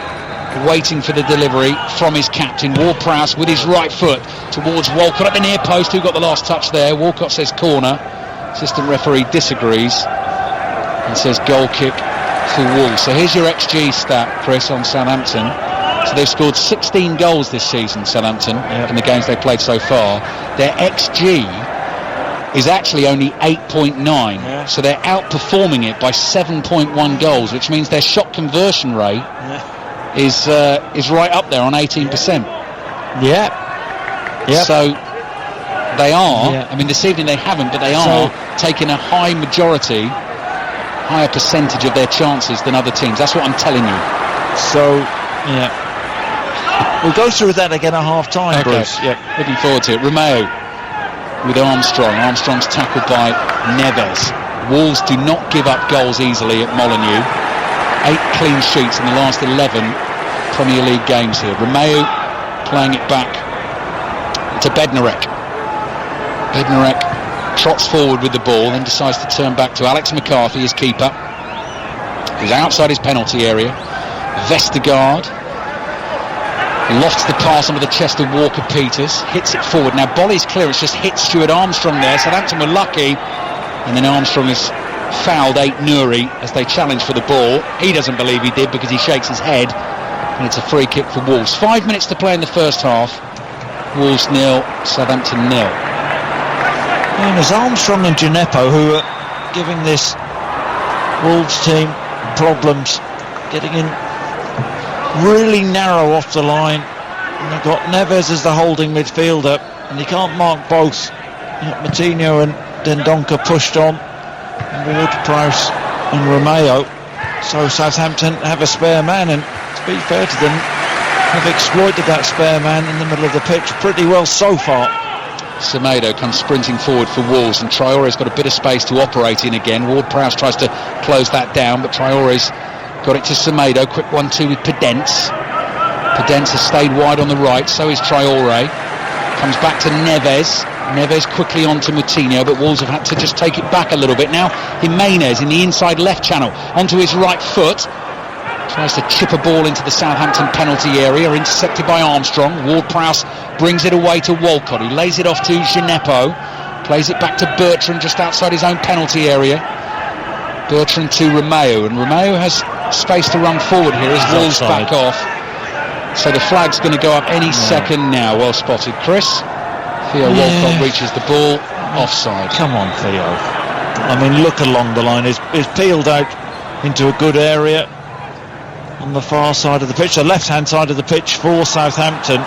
waiting for the delivery from his captain. Ward-Prowse with his right foot towards Walcott at the near post. Who got the last touch there? Walcott says corner. Assistant referee disagrees and says goal kick for Wolves. So here's your XG stat, Chris, on Southampton. So they've scored 16 goals this season, Southampton, in the games they've played so far. Their XG is actually only 8.9, so they're outperforming it by 7.1 goals, which means their shot conversion rate is right up there on 18%. So they are, I mean this evening they haven't, but they are taking a higher percentage of their chances than other teams. That's what I'm telling you. So, we'll go through that again at half time, Bruce. Looking forward to it. Romeo with Armstrong. Armstrong's tackled by Neves. Wolves do not give up goals easily at Molineux. 8 clean sheets in the last 11 Premier League games here. Romeo playing it back to Bednarek. Bednarek trots forward with the ball, then decides to turn back to Alex McCarthy, his keeper, who's outside his penalty area. Vestergaard lofts the pass onto the chest of Walker-Peters, hits it forward. Now Bolly's clearance just hits Stuart Armstrong there. Southampton were lucky, and then Armstrong has fouled Nouri as they challenge for the ball. He doesn't believe he did because he shakes his head, and it's a free kick for Wolves. 5 minutes to play in the first half. Wolves 0, Southampton 0. And there's Armstrong and Gineppo who are giving this Wolves team problems, getting in really narrow off the line, and they've got Neves as the holding midfielder, and you can't mark both. Moutinho and Dendoncker pushed on, and Ward-Prowse and Romeo, so Southampton have a spare man, and to be fair to them, have exploited that spare man in the middle of the pitch pretty well so far. Semedo comes sprinting forward for Wolves, and Traore's got a bit of space to operate in again. Ward-Prowse tries to close that down, but Traore's got it to Semedo. Quick 1-2 with Pedence. Pedence has stayed wide on the right, so is Traore. Comes back to Neves. Neves quickly on to Moutinho, but Wolves have had to just take it back a little bit. Now Jimenez in the inside left channel, onto his right foot. Tries to chip a ball into the Southampton penalty area, intercepted by Armstrong. Ward-Prowse brings it away to Walcott. He lays it off to Gineppo. Plays it back to Bertrand just outside his own penalty area. Bertrand to Romeo, and Romeo has space to run forward here as Wolves back off. So the flag's going to go up any second now. Well spotted, Chris. Theo Walcott reaches the ball. Offside. Come on, Theo. I mean, look along the line. He's peeled out into a good area on the far side of the pitch, the left-hand side of the pitch for Southampton.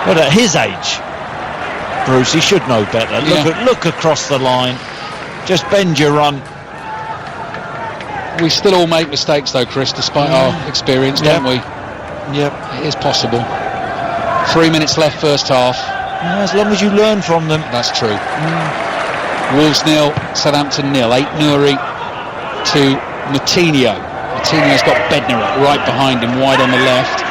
But at his age, Bruce, he should know better. Look across the line. Just bend your run. We still all make mistakes though, Chris, despite our experience, don't we? It is possible. 3 minutes left first half. As long as you learn from them. That's true. Wolves 0, Southampton 0. Nouri to Moutinho. Moutinho's got Bednarek right behind him, wide on the left,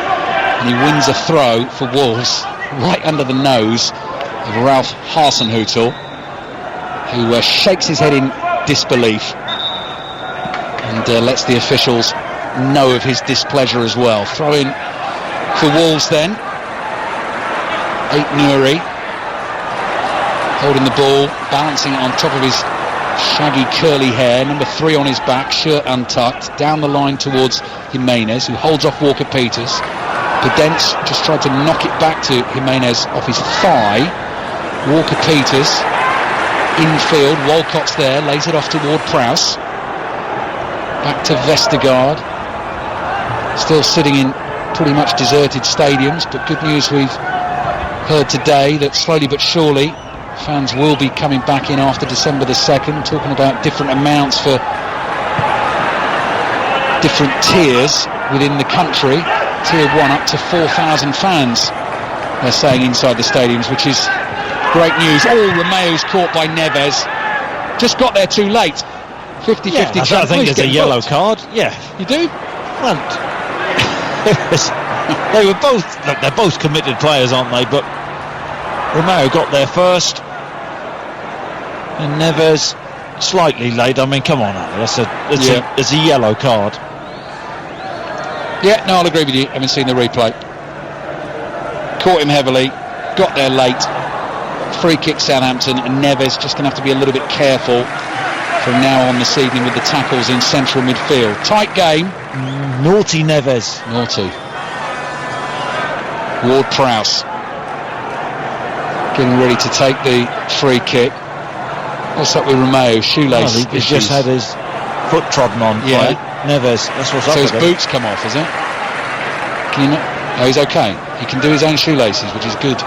and he wins a throw for Wolves right under the nose of Ralph Hasenhüttl, who shakes his head in disbelief and lets the officials know of his displeasure as well. Throw in for Wolves then. Nouri holding the ball, balancing it on top of his shaggy curly hair, number 3 on his back, shirt untucked, down the line towards Jimenez, who holds off Walker-Peters. Pedence just tried to knock it back to Jimenez off his thigh. Walker-Peters infield, Walcott's there, lays it off to Ward-Prowse. Back to Vestergaard, still sitting in pretty much deserted stadiums, but good news we've heard today that slowly but surely fans will be coming back in after December the 2nd, talking about different amounts for different tiers within the country. Tier 1 up to 4,000 fans, they're saying, inside the stadiums, which is great news. Romeo's caught by Neves. Just got there too late. 50-50 chance. I think it's a yellow card. Yeah. You do? Well, they were both, look, they're both committed players, aren't they? But Romeo got there first, and Neves slightly late. I mean, come on, it's a yellow card. Yeah, no, I'll agree with you. I haven't seen the replay. Caught him heavily, got there late. Free kick Southampton, and Neves just going to have to be a little bit careful from now on this evening with the tackles in central midfield. Tight game. Naughty Neves. Naughty. Ward-Prowse getting ready to take the free kick. What's up with Romeo? Shoelace He's just had his foot trodden on by Neves. That's what's up so with his boots come off, is it? Can you not? Oh, he's okay. He can do his own shoelaces, which is good.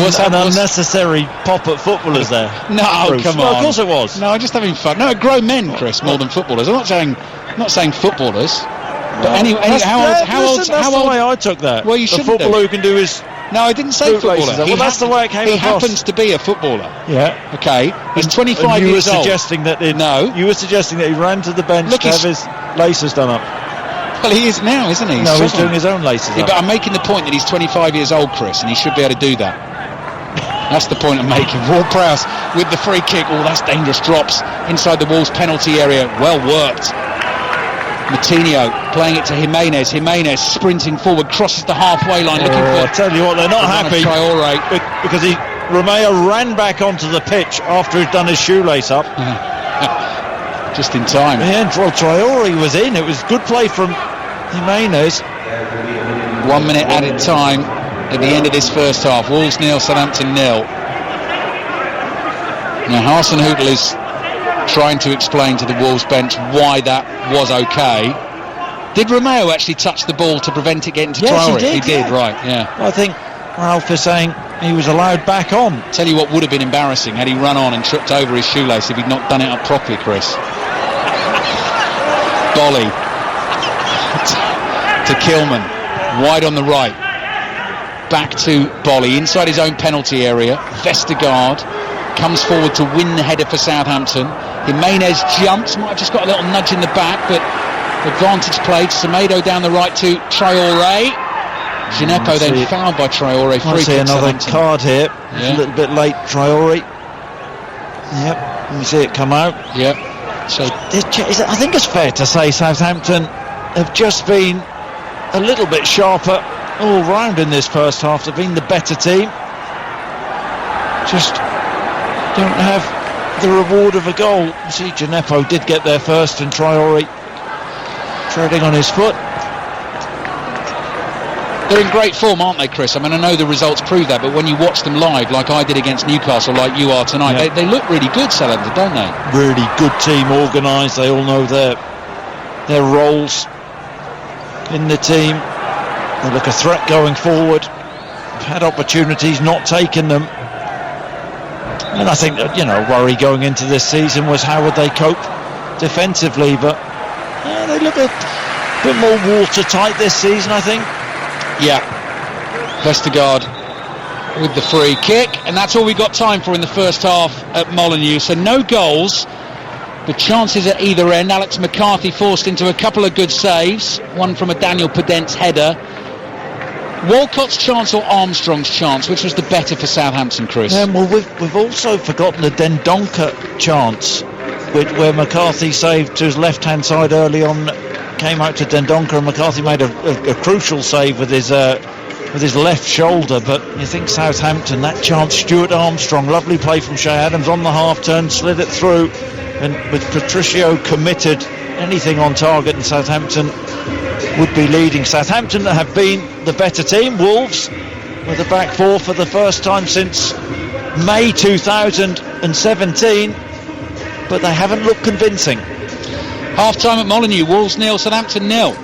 What's an unnecessary pop at footballers there? No, Bruce. come on. No, of course it was. No, I'm just having fun. No, grown men, Chris, more than footballers. I'm not saying footballers. But anyway, how old? That's the way I took that. Well, you shouldn't. A footballer who can do his. No, I didn't say footballer. Well, that's the way it came across. He happens to be a footballer. Yeah. Okay. He's 25 and years old. You were suggesting that he ran to the bench to have his laces done up. Well, he is now, isn't he? He's doing his own laces up. But I'm making the point that he's 25 years old, Chris, and he should be able to do that. That's the point I'm making. Ward-Prowse with the free kick. Oh, that's dangerous. Drops inside the Wolves penalty area. Well worked. Matinho playing it to Jimenez. Jimenez sprinting forward, crosses the halfway line, looking for. I tell you what, they're not happy because Romeo ran back onto the pitch after he'd done his shoelace up. Just in time. Yeah, well, Traore was in. It was good play from Jimenez. 1 minute added time at the end of this first half. Wolves 0, Southampton 0. Now Hasenhüttl is trying to explain to the Wolves bench why that was okay. Did Romeo actually touch the ball to prevent it getting to Traore? He did, right, yeah. Well, I think Ralph is saying he was allowed back on. Tell you what would have been embarrassing had he run on and tripped over his shoelace if he'd not done it up properly, Chris. Bolly to Kilman, wide on the right, back to Bolly inside his own penalty area. Vestergaard comes forward to win the header for Southampton. Jimenez jumps, might have just got a little nudge in the back, but advantage played. Semedo down the right to Traore. Gineppo then fouled by Traore. I see another card here. Yeah. A little bit late, Traore. Yep, you see it come out. Yep. So I think it's fair to say Southampton have just been a little bit sharper all round in this first half. They've been the better team. Just don't have the reward of a goal. You see, Gineppo did get there first, and Traore treading on his foot. They're in great form, aren't they, Chris? I mean, I know the results prove that, but when you watch them live, like I did against Newcastle, like you are tonight, they look really good, Southampton, don't they? Really good team, organised. They all know their roles in the team. They look a threat going forward. They've had opportunities, not taken them. And I think that, worry going into this season was how would they cope defensively, but they look a bit more watertight this season, I think. Yeah, Vestergaard with the free kick, and that's all we got time for in the first half at Molineux. So no goals, the chances at either end. Alex McCarthy forced into a couple of good saves, one from a Daniel Podence header. Walcott's chance or Armstrong's chance, which was the better for Southampton, Chris? Well, we've also forgotten the Dendoncker chance, where McCarthy saved to his left-hand side early on. Came out to Dendoncker, and McCarthy made a crucial save with his left shoulder. But you think Southampton, that chance, Stuart Armstrong, lovely play from Shea Adams on the half turn, slid it through, and with Patricio committed, anything on target, and Southampton would be leading. Southampton that have been the better team. Wolves with a back four for the first time since May 2017, but they haven't looked convincing. Half time at Molineux, Wolves 0, Southampton 0.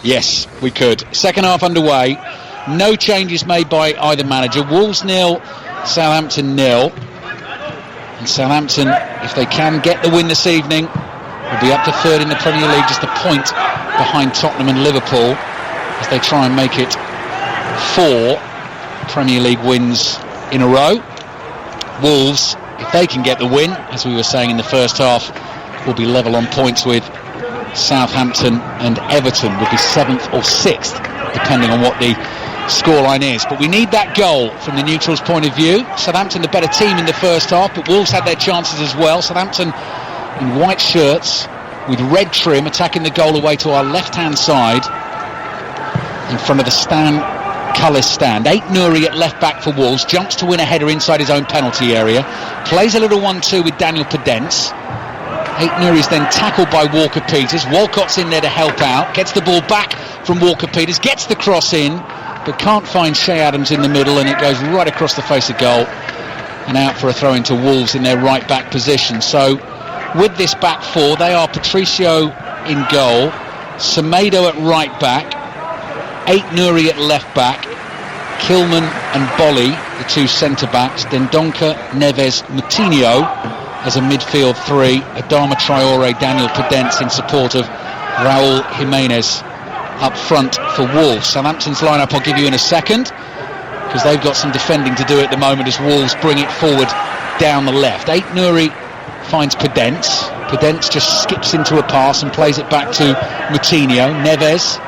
Yes, we could. Second half underway. No changes made by either manager. Wolves 0, Southampton 0. And Southampton, if they can get the win this evening, will be up to third in the Premier League, just a point behind Tottenham and Liverpool, as they try and make it 4 Premier League wins in a row. Wolves, if they can get the win, as we were saying in the first half, will be level on points with Southampton, and Everton would be 7th or 6th, depending on what the scoreline is. But we need that goal from the neutrals' point of view. Southampton the better team in the first half, but Wolves had their chances as well. Southampton in white shirts with red trim, attacking the goal away to our left-hand side in front of the Stan Cullis stand. 8 Nouri at left back for Wolves, jumps to win a header inside his own penalty area, plays a little 1-2 with Daniel Podence. Aït-Nouri's then tackled by Walker-Peters. Walcott's in there to help out, gets the ball back from Walker-Peters, gets the cross in, but can't find Shea Adams in the middle, and it goes right across the face of goal and out for a throw into Wolves in their right back position. So with this back four, they are Patricio in goal, Semedo at right back, Aït-Nouri at left back, Kilman and Bolly, the two centre backs, Dendoncker, Neves, Moutinho as a midfield three, Adama Traore, Daniel Podence in support of Raul Jimenez up front for Wolves. Southampton's lineup I'll give you in a second, because they've got some defending to do at the moment as Wolves bring it forward down the left. Aït-Nouri finds Podence. Podence just skips into a pass and plays it back to Moutinho. Neves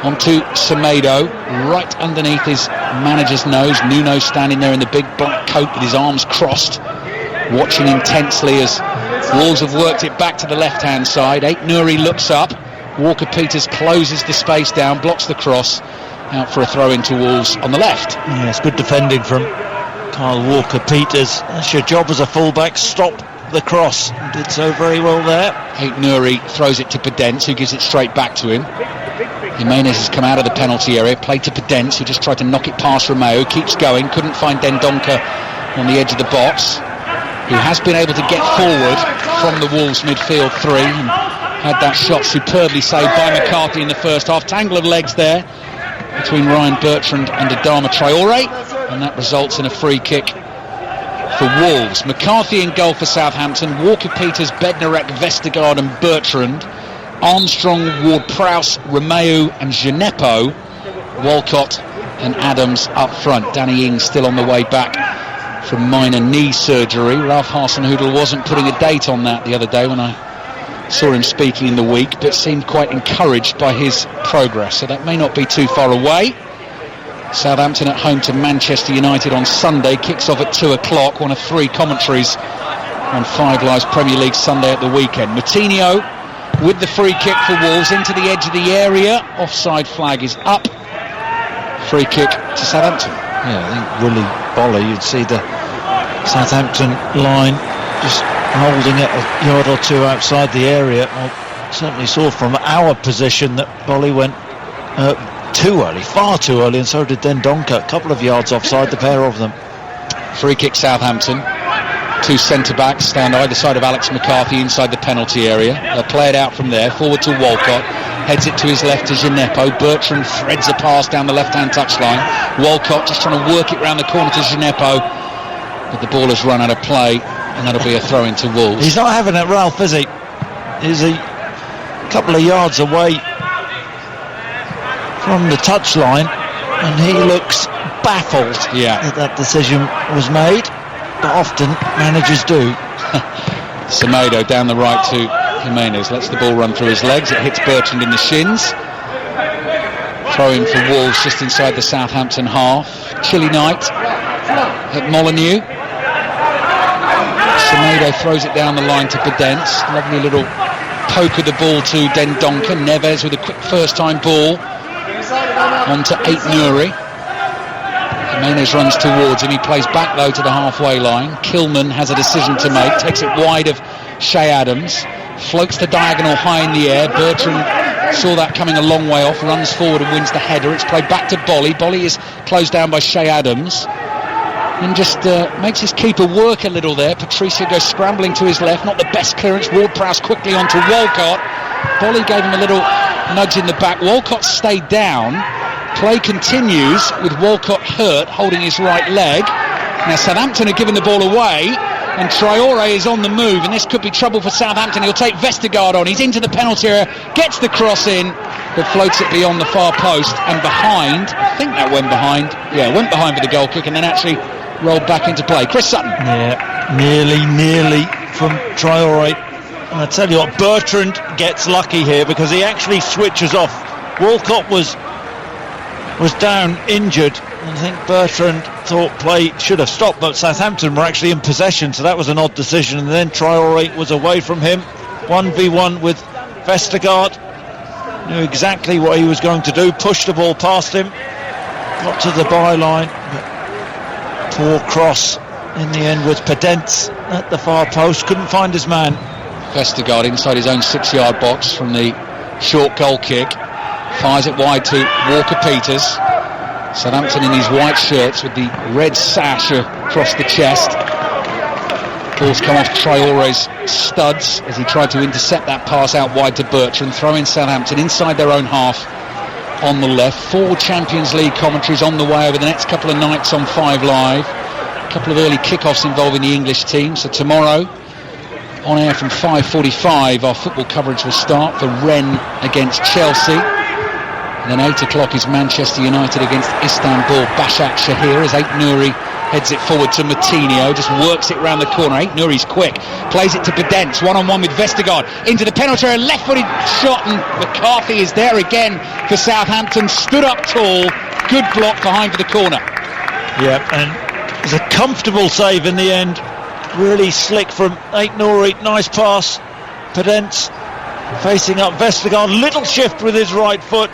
onto Semedo, right underneath his manager's nose. Nuno standing there in the big black coat with his arms crossed, watching intensely as Wolves have worked it back to the left-hand side. Aït-Nouri looks up. Walker-Peters closes the space down, blocks the cross, out for a throw into Wolves on the left. Yes, good defending from Kyle Walker-Peters. That's your job as a fullback, stop the cross. Did so very well there. Aït-Nouri throws it to Podence, who gives it straight back to him. Jimenez has come out of the penalty area, played to Podence, who just tried to knock it past Romeo, keeps going, couldn't find Dendoncker on the edge of the box, who has been able to get forward from the Wolves midfield three and had that shot superbly saved by McCarthy in the first half. Tangle of legs there between Ryan Bertrand and Adama Traore, and that results in a free kick for Wolves. McCarthy in goal for Southampton, Walker-Peters, Bednarek, Vestergaard and Bertrand, Armstrong, Ward-Prowse, Romeu and Gineppo, Walcott and Adams up front. Danny Ings still on the way back from minor knee surgery. Ralph Hasenhüttl wasn't putting a date on that the other day when I saw him speaking in the week, but seemed quite encouraged by his progress, so that may not be too far away. Southampton at home to Manchester United on Sunday, kicks off at 2 o'clock, one of three commentaries on Five Live's Premier League Sunday at the weekend. Moutinho with the free kick for Wolves into the edge of the area. Offside flag is up. Free kick to Southampton. Yeah, I think Willy Bolly, you'd see the Southampton line just holding it a yard or two outside the area. I certainly saw from our position that Bolly went too early, far too early, and so did Dendoncker, a couple of yards offside, the pair of them. Free kick Southampton. Two centre-backs stand either side of Alex McCarthy inside the penalty area. They'll play it out from there, forward to Walcott, heads it to his left to Gineppo. Bertrand threads a pass down the left-hand touchline. Walcott just trying to work it round the corner to Gineppo, but the ball has run out of play, and that'll be a throw into Wolves. He's not having it, Ralph, is he? Is he a couple of yards away from the touchline, and he looks baffled that decision was made, but often managers do. Semedo down the right to Jimenez, lets the ball run through his legs, it hits Bertrand in the shins. Throw-in for Wolves just inside the Southampton half. Chilly night at Molineux. Semedo throws it down the line to Podence. Lovely little poke of the ball to Dendoncker. Neves with a quick first-time ball onto Aït-Nouri. Jimenez runs towards him. He plays back though to the halfway line. Kilman has a decision to make. Takes it wide of Shea Adams. Floats the diagonal high in the air. Bertrand saw that coming a long way off. Runs forward and wins the header. It's played back to Bolly. Bolly is closed down by Shea Adams. And just makes his keeper work a little there. Patricio goes scrambling to his left. Not the best clearance. Ward-Prowse quickly onto Walcott. Bolly gave him a little nudge in the back. Walcott stayed down. Play continues with Walcott hurt, holding his right leg. Now Southampton have given the ball away, and Traore is on the move, and this could be trouble for Southampton. He'll take Vestergaard on. He's into the penalty area, gets the cross in, but floats it beyond the far post and behind. I think that went behind. Yeah, went behind for the goal kick and then actually rolled back into play. Chris Sutton. Yeah, nearly from Traore. And I tell you what, Bertrand gets lucky here because he actually switches off. Walcott was down injured. I think Bertrand thought play should have stopped, but Southampton were actually in possession, so that was an odd decision. And then Traore was away from him, 1v1 with Vestergaard. Knew exactly what he was going to do, pushed the ball past him, got to the byline, but poor cross in the end with Podence at the far post, couldn't find his man. Vestergaard inside his own 6-yard box from the short goal kick. Fires it wide to Walker-Peters. Southampton in these white shirts with the red sash across the chest. Ball's come off Traore's studs as he tried to intercept that pass out wide to Bertrand. Throw in Southampton inside their own half on the left. 4 Champions League commentaries on the way over the next couple of nights on 5 Live. A couple of early kickoffs involving the English team. So tomorrow, on air from 5:45, our football coverage will start for Rennes against Chelsea. And then 8 o'clock is Manchester United against Istanbul Başakşehir as Aït-Nouri heads it forward to Moutinho, just works it round the corner. Aït-Nouri's quick, plays it to Pedence, one-on-one with Vestergaard, into the penalty area, left-footed shot, and McCarthy is there again for Southampton, stood up tall, good block behind for the corner. Yeah, and it's a comfortable save in the end, really slick from Aït-Nouri, nice pass, Pedence facing up Vestergaard, little shift with his right foot,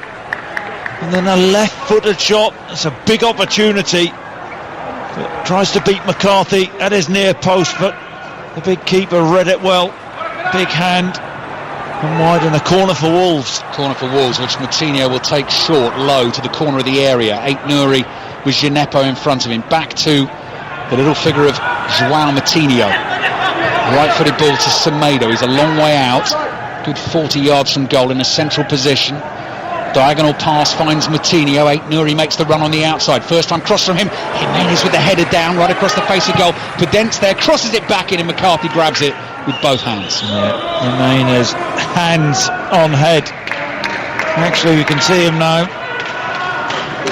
and then a left-footed shot. It's a big opportunity. Tries to beat McCarthy at his near post, but the big keeper read it well. Big hand and wide in a corner for Wolves. Corner for Wolves, which Moutinho will take short, low to the corner of the area. Aït-Nouri with Gineppo in front of him. Back to the little figure of João Moutinho. Right-footed ball to Semedo. He's a long way out. Good 40 yards from goal in a central position. Diagonal pass finds Moutinho. Aït-Nouri makes the run on the outside. First time cross from him. Jimenez with the header down right across the face of goal. Pedence there, crosses it back in, and McCarthy grabs it with both hands. Yeah, Jimenez, hands on head. Actually, we can see him now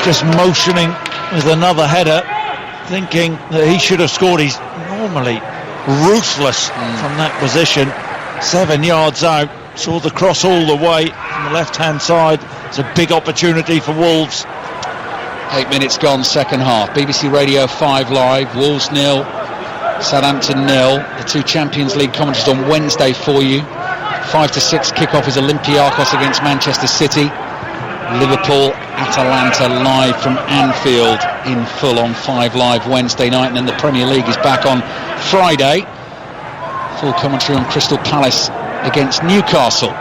just motioning with another header, thinking that he should have scored. He's normally ruthless from that position. 7 yards out. Saw the cross all the way from the left-hand side. It's a big opportunity for Wolves. 8 minutes gone, second half. BBC Radio 5 Live. Wolves 0, Southampton 0. The 2 Champions League commentaries on Wednesday for you. 5 to 6 kickoff is Olympiacos against Manchester City. Liverpool, Atalanta live from Anfield in full on 5 Live Wednesday night. And then the Premier League is back on Friday. Full commentary on Crystal Palace against Newcastle.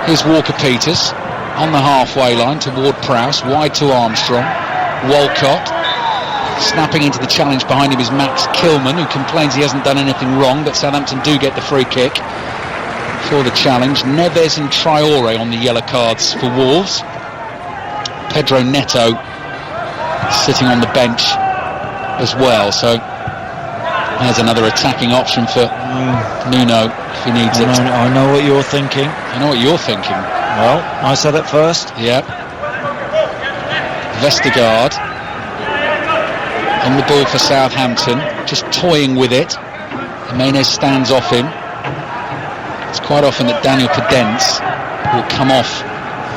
Here's Walker-Peters on the halfway line toward Prowse, wide to Armstrong. Walcott snapping into the challenge behind him is Max Kilman, who complains he hasn't done anything wrong, but Southampton do get the free kick for the challenge. Neves and Traore on the yellow cards for Wolves. Pedro Neto sitting on the bench as well, so there's another attacking option for Nuno if he needs it. I know what you're thinking. I know what you're thinking. Well, I said it first. Yep. Vestergaard on the ball for Southampton, just toying with it. Jimenez stands off him. It's quite often that Daniel Pedence will come off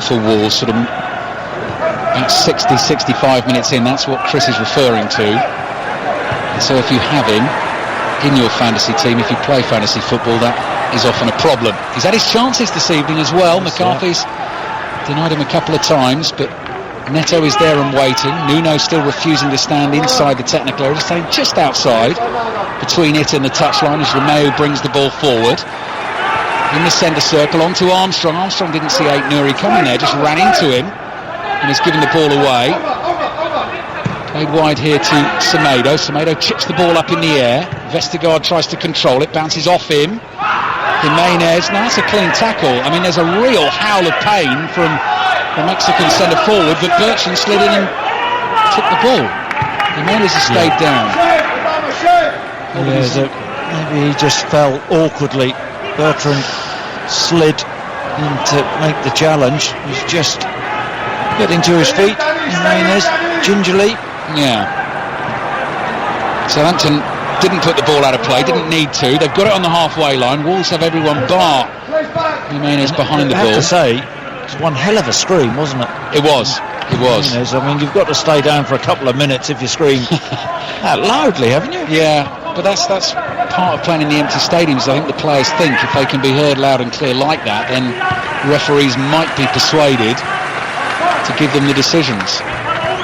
for Wolves, sort of about 60-65 minutes in. That's what Chris is referring to. And so if you have him in your fantasy team, if you play fantasy football, that is often a problem. He's had his chances this evening as well. Yes, McCarthy's denied him a couple of times, but Neto is there and waiting. Nuno still refusing to stand inside the technical area, staying just outside between it and the touchline as Romeo brings the ball forward in the centre circle onto Armstrong. Armstrong didn't see Aït-Nouri coming there, just ran into him and has given the ball away. Played wide here to Semedo. Semedo chips the ball up in the air. Vestergaard tries to control it, bounces off him. Jimenez, now that's a clean tackle. I mean, there's a real howl of pain from the Mexican centre forward, but Bertrand slid in and took the ball. Jimenez has stayed down. Maybe he just fell awkwardly. Bertrand slid in to make the challenge. He's just getting to his feet. Jimenez gingerly. Yeah. Southampton didn't put the ball out of play, didn't need to. They've got it on the halfway line. Wolves have everyone bar Jimenez behind the ball. I have to say, it was one hell of a scream, wasn't it? It was. Jimenez, I mean, you've got to stay down for a couple of minutes if you scream that loudly, haven't you? Yeah, but that's part of playing in the empty stadiums. I think the players think if they can be heard loud and clear like that, then referees might be persuaded to give them the decisions.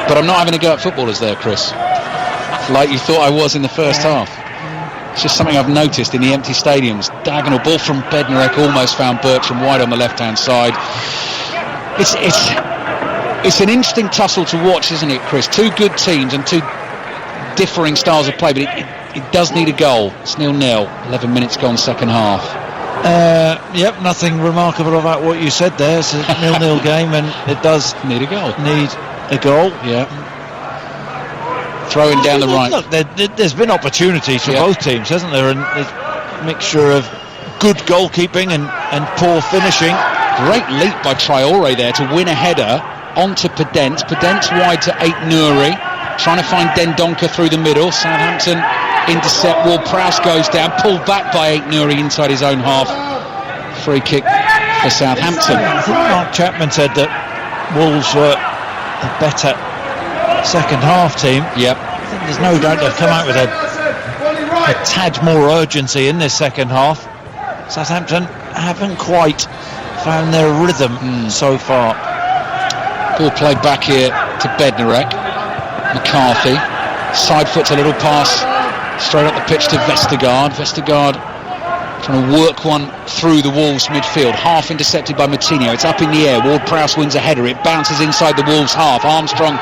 But I'm not having a go at footballers there, Chris, like you thought I was in the first half. It's just something I've noticed in the empty stadiums. Diagonal ball from Bednarek, almost found Bertram wide on the left-hand side. It's an interesting tussle to watch, isn't it, Chris? Two good teams and two differing styles of play, but it does need a goal. It's 0-0, 11 minutes gone, second half. Yep, nothing remarkable about what you said there. It's a 0-0 game, and it does need a goal. Yeah. Throwing down the right. Look, there's been opportunities for both teams, hasn't there? And there's a mixture of good goalkeeping and poor finishing. Great leap by Traore there to win a header onto Pedence. Pedence wide to Aït-Nouri, trying to find Dendoncker through the middle. Southampton intercept. Ward-Prowse goes down, pulled back by Aït-Nouri inside his own half. Free kick for Southampton. I think Mark Chapman said that Wolves were a better second half team. Yep. I think there's no doubt they've come out with a tad more urgency in this second half. Southampton haven't quite found their rhythm so far. Ball played back here to Bednarek. McCarthy side foots a little pass straight up the pitch to Vestergaard. Vestergaard trying to work one through the Wolves midfield, half intercepted by Moutinho. It's up in the air. Ward-Prowse wins a header. It bounces inside the Wolves half. Armstrong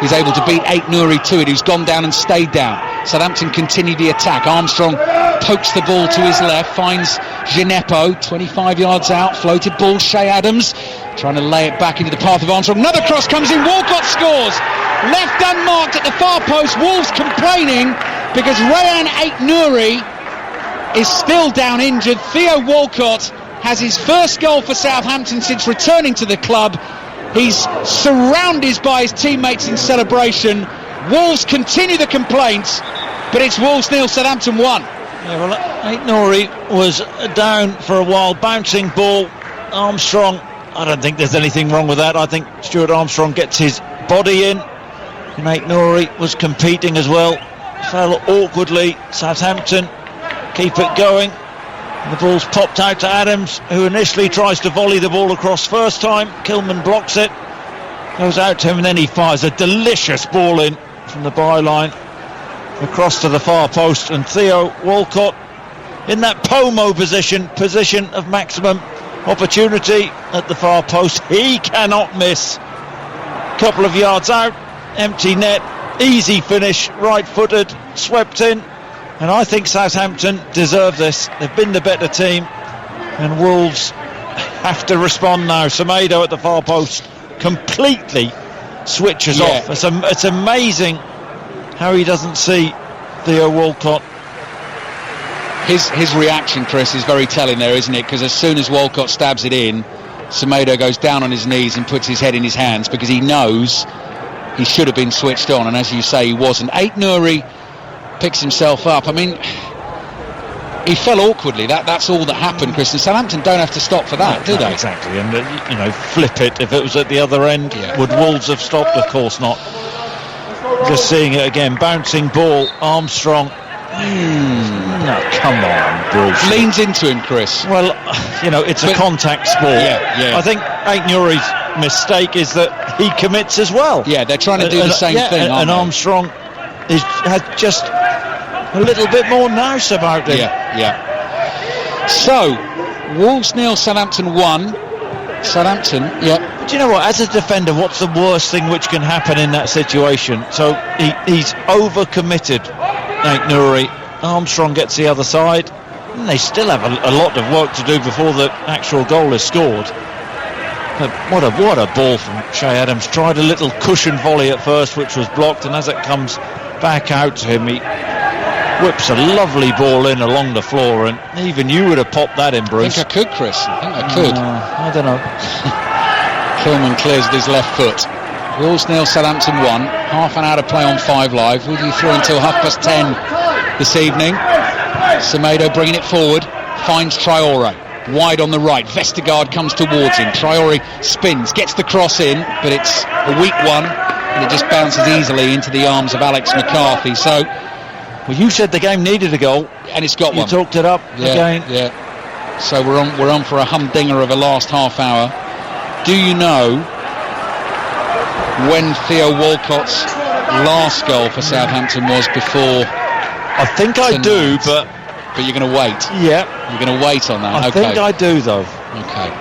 is able to beat Aït-Nouri to it, who's gone down and stayed down. Southampton continue the attack. Armstrong pokes the ball to his left, finds Gineppo 25 yards out, floated ball. Shea Adams trying to lay it back into the path of Armstrong. Another cross comes in. Walcott scores. Left unmarked at the far post. Wolves complaining because Rayan Aït-Nouri is still down injured. Theo Walcott has his first goal for Southampton since returning to the club. He's surrounded by his teammates in celebration. Wolves continue the complaints, but it's Wolves 0, Southampton 1. Yeah, well, Aït-Nouri was down for a while, bouncing ball. Armstrong, I don't think there's anything wrong with that. I think Stuart Armstrong gets his body in, and Aït-Nouri was competing as well. Fell awkwardly. Southampton keep it going. The ball's popped out to Adams, who initially tries to volley the ball across first time. Kilman blocks it, goes out to him, and then he fires a delicious ball in from the byline across to the far post, and Theo Walcott in that Pomo position of maximum opportunity at the far post. He cannot miss. Couple of yards out, empty net, easy finish, right-footed, swept in. And I think Southampton deserve this. They've been the better team, and Wolves have to respond now. Semedo at the far post completely switches off. It's amazing how he doesn't see Theo Walcott. His reaction, Chris, is very telling there, isn't it? Because as soon as Walcott stabs it in, Semedo goes down on his knees and puts his head in his hands, because he knows he should have been switched on, and as you say, he wasn't. Aït-Nouri picks himself up. I mean, he fell awkwardly. That's all that happened, Chris. And Southampton don't have to stop for that, do they? Exactly. And flip it. If it was at the other end, would Wolves have stopped? Of course not. Just seeing it again, bouncing ball. Armstrong. No, come on, Bruce. Leans into him, Chris. Well, it's a contact sport. Yeah. I think Aït-Nouri's mistake is that he commits as well. Yeah, they're trying to do the same thing. And Armstrong has just a little bit more nous about him. Yeah. So, Wolves 0, Southampton 1. Southampton, But do you know what? As a defender, what's the worst thing which can happen in that situation? So he's overcommitted, Aït-Nouri. Armstrong gets the other side. And they still have a lot of work to do before the actual goal is scored. But what a ball from Shea Adams. Tried a little cushion volley at first, which was blocked, and as it comes back out to him, he whips a lovely ball in along the floor, and even you would have popped that in, Bruce. I think I could, Chris. I could. I don't know. Kilman clears with his left foot. Wolves 0, Southampton 1. Half an hour to play on 5 Live. With you through until 10:30 this evening. Semedo bringing it forward, finds Traore wide on the right. Vestergaard comes towards him. Traore spins, gets the cross in, but it's a weak one, and it just bounces easily into the arms of Alex McCarthy. So, well, you said the game needed a goal, and it's got one. You talked it up again. Yeah. So we're on for a humdinger of a last half hour. Do you know when Theo Walcott's last goal for Southampton was before I think I do, but you're going to wait. Yeah, you're going to wait on that. I think I do, though. Okay.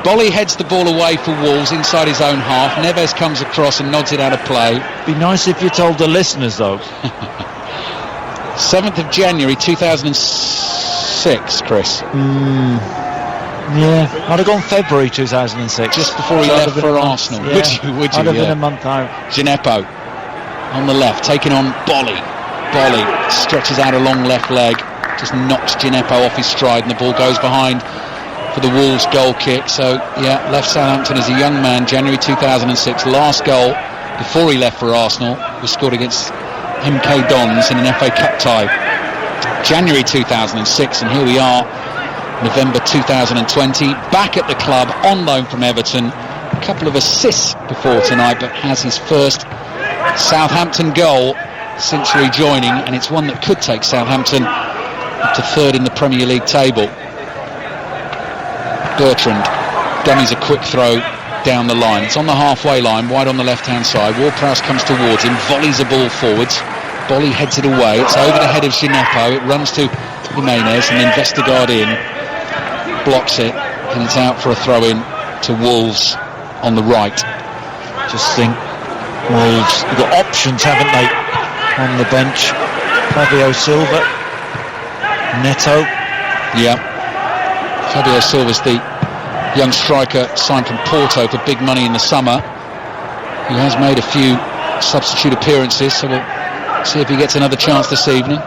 Bolly heads the ball away for Wolves inside his own half. Neves comes across and nods it out of play. Be nice if you told the listeners, though. 7th of January 2006, Chris. Yeah, I'd have gone February 2006. Just before he left for Arsenal. Yeah. Would you? I'd have been a month out. Gineppo on the left, taking on Bolly. Bolly stretches out a long left leg, just knocks Gineppo off his stride, and the ball goes behind for the Wolves goal kick. So, yeah, left Southampton as a young man, January 2006. Last goal before he left for Arsenal was scored against MK Dons in an FA Cup tie. January 2006, and here we are, November 2020, back at the club, on loan from Everton. A couple of assists before tonight, but has his first Southampton goal since rejoining, and it's one that could take Southampton up to third in the Premier League table. Bertrand dummies a quick throw down the line. It's on the halfway line, wide on the left-hand side. Ward-Prowse comes towards him, volleys a ball forwards. Bolly heads it away. It's over the head of Gineppo. It runs to Jimenez, and then Vestergaard in, blocks it, and it's out for a throw-in to Wolves on the right. Just think, Wolves have got options, haven't they, on the bench? Fabio Silva, Neto. Yeah. Fabio Silva's the young striker signed from Porto for big money in the summer. He has made a few substitute appearances, so we'll see if he gets another chance this evening.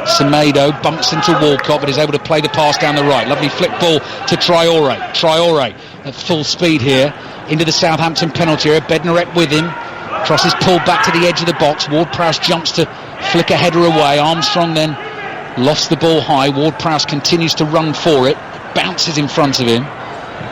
Semedo bumps into Walcott, but is able to play the pass down the right. Lovely flick ball to Traore. Traore at full speed here into the Southampton penalty area. Bednarek with him. Cross is pulled back to the edge of the box. Ward-Prowse jumps to flick a header away. Armstrong then lofts the ball high. Ward-Prowse continues to run for it. Bounces in front of him.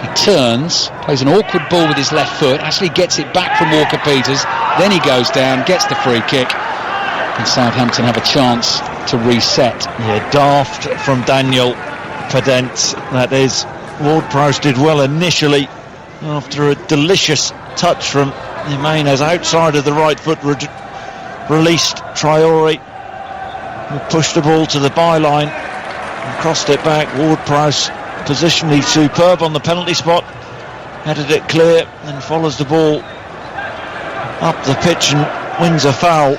He turns, plays an awkward ball with his left foot. Actually gets it back from Walker-Peters. Then he goes down, gets the free kick. And Southampton have a chance to reset. Yeah, daft from Daniel Podence, that is. Ward-Prowse did well initially after a delicious touch from Jimenez outside of the right foot, released Traore, who pushed the ball to the byline and crossed it back. Ward-Prowse positionally superb on the penalty spot, headed it clear, then follows the ball up the pitch and wins a foul.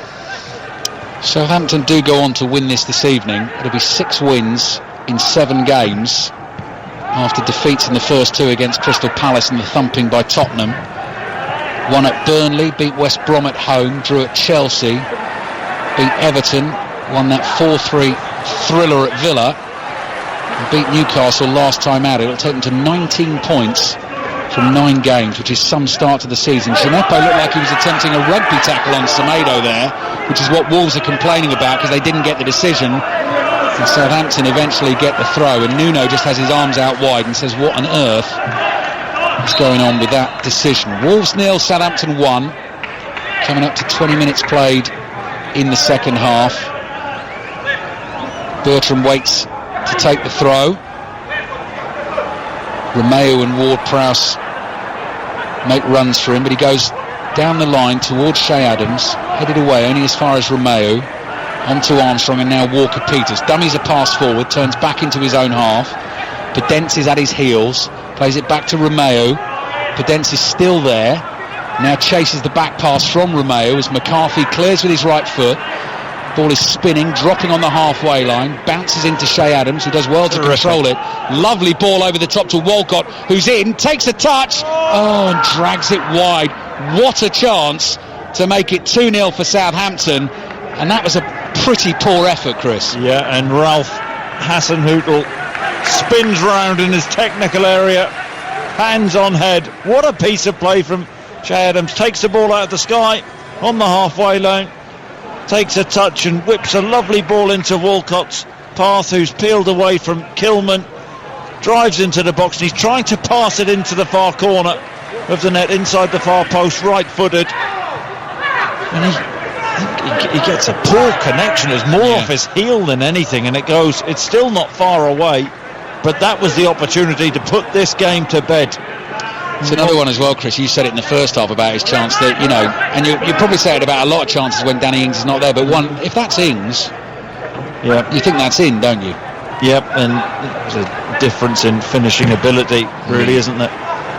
Southampton do go on to win this evening. It'll be 6 wins in 7 games after defeats in the first 2 against Crystal Palace and the thumping by Tottenham. Won at Burnley, beat West Brom at home, drew at Chelsea, beat Everton, won that 4-3 thriller at Villa, and beat Newcastle last time out. It'll take them to 19 points from 9 games, which is some start to the season. Gineppo looked like he was attempting a rugby tackle on Semedo there, which is what Wolves are complaining about because they didn't get the decision. And Southampton eventually get the throw, and Nuno just has his arms out wide and says, what on earth is going on with that decision? Wolves 0, Southampton 1, coming up to 20 minutes played in the second half. Bertrand waits to take the throw. Romeo and Ward-Prowse make runs for him, but he goes down the line towards Shea Adams, headed away only as far as Romeo, onto Armstrong, and now Walker-Peters dummies a pass forward, turns back into his own half. Podence is at his heels, plays it back to Romeo. Podence is still there, now chases the back pass from Romeo as McCarthy clears with his right foot. Ball is spinning, dropping on the halfway line, bounces into Shea Adams, who does well to control it. Lovely ball over the top to Walcott, who's in, takes a touch, and drags it wide. What a chance to make it 2-0 for Southampton, and that was a pretty poor effort, Chris. Yeah, and Ralph Hasenhüttl spins round in his technical area, hands on head. What a piece of play from Shea Adams. Takes the ball out of the sky on the halfway line, takes a touch and whips a lovely ball into Walcott's path, who's peeled away from Kilman, drives into the box, and he's trying to pass it into the far corner of the net, inside the far post, right-footed, and he gets a poor connection. It's more off his heel than anything, and it's still not far away, but that was the opportunity to put this game to bed. It's another one as well, Chris. You said it in the first half about his chance that, and you probably say it about a lot of chances when Danny Ings is not there, but one, if that's Ings, Yeah. You think that's in, don't you? Yep, and there's a difference in finishing ability, really, isn't there?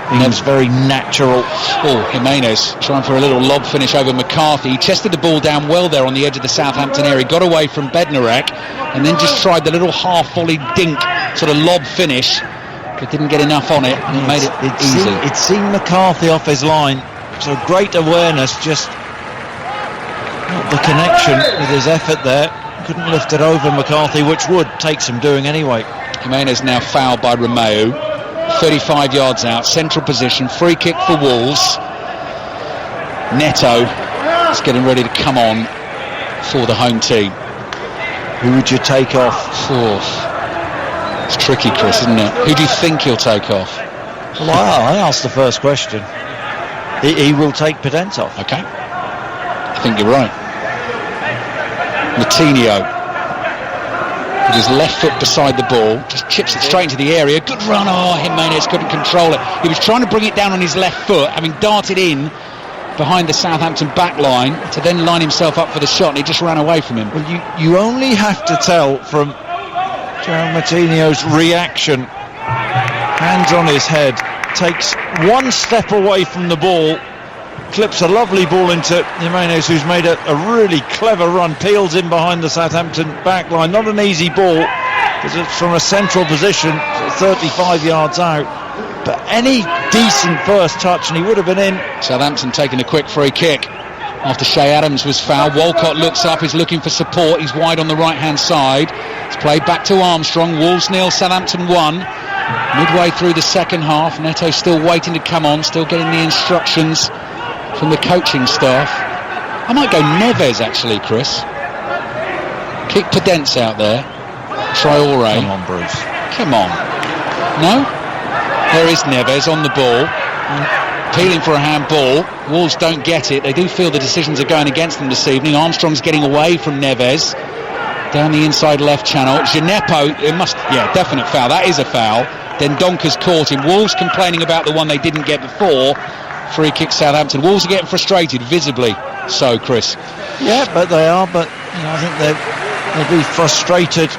It's very natural. Oh, Jimenez trying for a little lob finish over McCarthy. He chested the ball down well there on the edge of the Southampton area, got away from Bednarek, and then just tried the little half-volley dink sort of lob finish, but didn't get enough on it, and it made it easy. It's seen McCarthy off his line, so great awareness, just not the connection with his effort there. Couldn't lift it over McCarthy, which would take some doing anyway. Jimenez now fouled by Romeu. 35 yards out, central position, free kick for Wolves. Neto is getting ready to come on for the home team. Who would you take off? It's tricky, Chris, isn't it? Who do you think he'll take off? Well, I asked the first question. He will take Podence off. Okay. I think you're right. Moutinho with his left foot beside the ball, just chips it straight into the area. Good run. Jimenez couldn't control it. He was trying to bring it down on his left foot, having darted in behind the Southampton back line to then line himself up for the shot, and he just ran away from him. Well, you only have to tell from João Moutinho's reaction. Hands on his head, takes one step away from the ball, clips a lovely ball into Jimenez, who's made a really clever run, peels in behind the Southampton back line. Not an easy ball, because it's from a central position, 35 yards out. But any decent first touch, and he would have been in. Southampton taking a quick free kick after Shea Adams was fouled. Walcott looks up, he's looking for support, he's wide on the right-hand side. It's played back to Armstrong. Wolves 0, Southampton 1. Midway through the second half, Neto still waiting to come on, still getting the instructions from the coaching staff. I might go Neves, actually, Chris. Kick Podence out there. Traore. Come on, Bruce. Come on. No? There is Neves on the ball, peeling for a handball. Wolves don't get it. They do feel the decisions are going against them this evening. Armstrong's getting away from Neves down the inside left channel. Gineppo, definite foul. That is a foul. Then Donker's caught him. Wolves complaining about the one they didn't get before. Free kick Southampton. Wolves are getting frustrated, visibly so, Chris. Yeah, but they are. But I think they'll be frustrated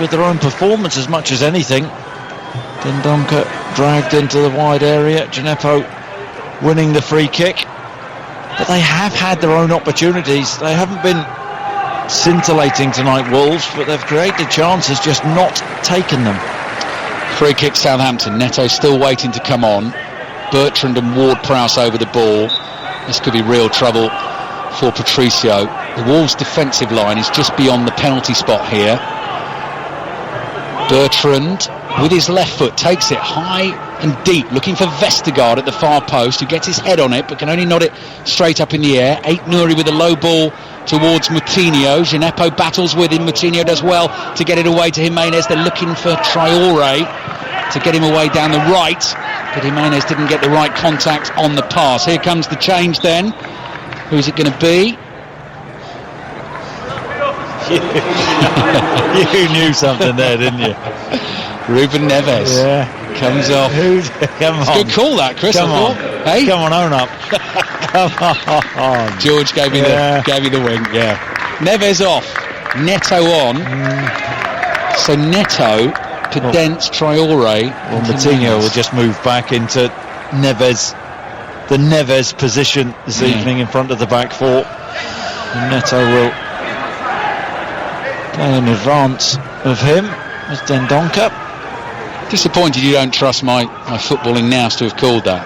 with their own performance as much as anything. Then Donker dragged into the wide area. Gineppo winning the free kick. But they have had their own opportunities. They haven't been scintillating tonight, Wolves, but they've created chances, just not taken them. Free kick Southampton. Neto still waiting to come on. Bertrand and Ward-Prowse over the ball. This could be real trouble for Patricio. The Wolves' defensive line is just beyond the penalty spot here. Bertrand with his left foot takes it high and deep, looking for Vestergaard at the far post, who gets his head on it but can only nod it straight up in the air. Aït-Nouri with a low ball towards Moutinho. Gineppo battles with him. Moutinho does well to get it away to Jimenez. They're looking for Traore to get him away down the right, but Jimenez didn't get the right contact on the pass. Here comes the change then. Who's it going to be? You knew something there, didn't you? Ruben Neves. Yeah. Comes off. Come on. Good call that, Chris. Come on. Hey? Come on, own up. Come on. George gave me the wink, yeah. Neves off. Neto on. So Neto, Podence, Traore. Well, Moutinho will just move back into Neves, the Neves position this evening in front of the back four. And Neto will play in advance of him as Dendoncker. Disappointed you don't trust my footballing nous to have called that.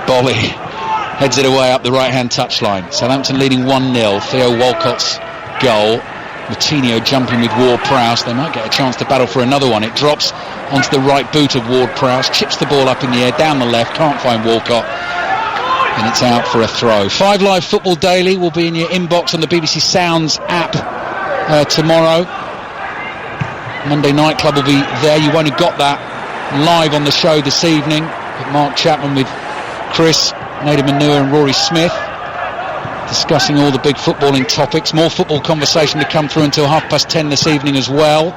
Bolly heads it away up the right-hand touchline. Southampton leading 1-0. Theo Walcott's goal. Moutinho jumping with Ward-Prowse. They might get a chance to battle for another one. It drops onto the right boot of Ward-Prowse, chips the ball up in the air, down the left, can't find Walcott, and it's out for a throw. 5 Live Football Daily will be in your inbox on the BBC Sounds app tomorrow. Monday Night Club will be there. You won't have got that live on the show this evening, with Mark Chapman with Chris, Nader Manua and Rory Smith discussing all the big footballing topics. More football conversation to come through until 10:30 this evening as well.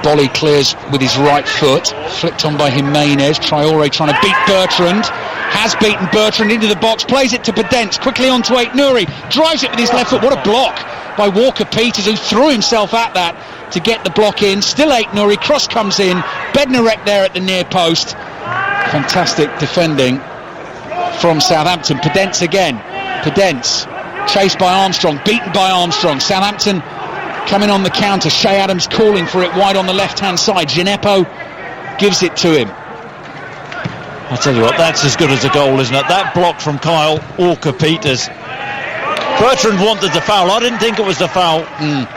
Bolly clears with his right foot, flicked on by Jimenez. Traore trying to beat Bertrand, has beaten Bertrand into the box, plays it to Podence, quickly on to Aït-Nouri, drives it with his left foot. What a block by Walker-Peters, who threw himself at that to get the block in. Still Aït-Nouri, cross comes in, Bednarek there at the near post. Fantastic defending from Southampton. Podence again. Podence chased by Armstrong, beaten by Armstrong. Southampton coming on the counter. Shea Adams calling for it wide on the left-hand side. Gineppo gives it to him. I tell you what, that's as good as a goal, isn't it? That block from Kyle Walker-Peters. Bertrand wanted the foul. I didn't think it was the foul.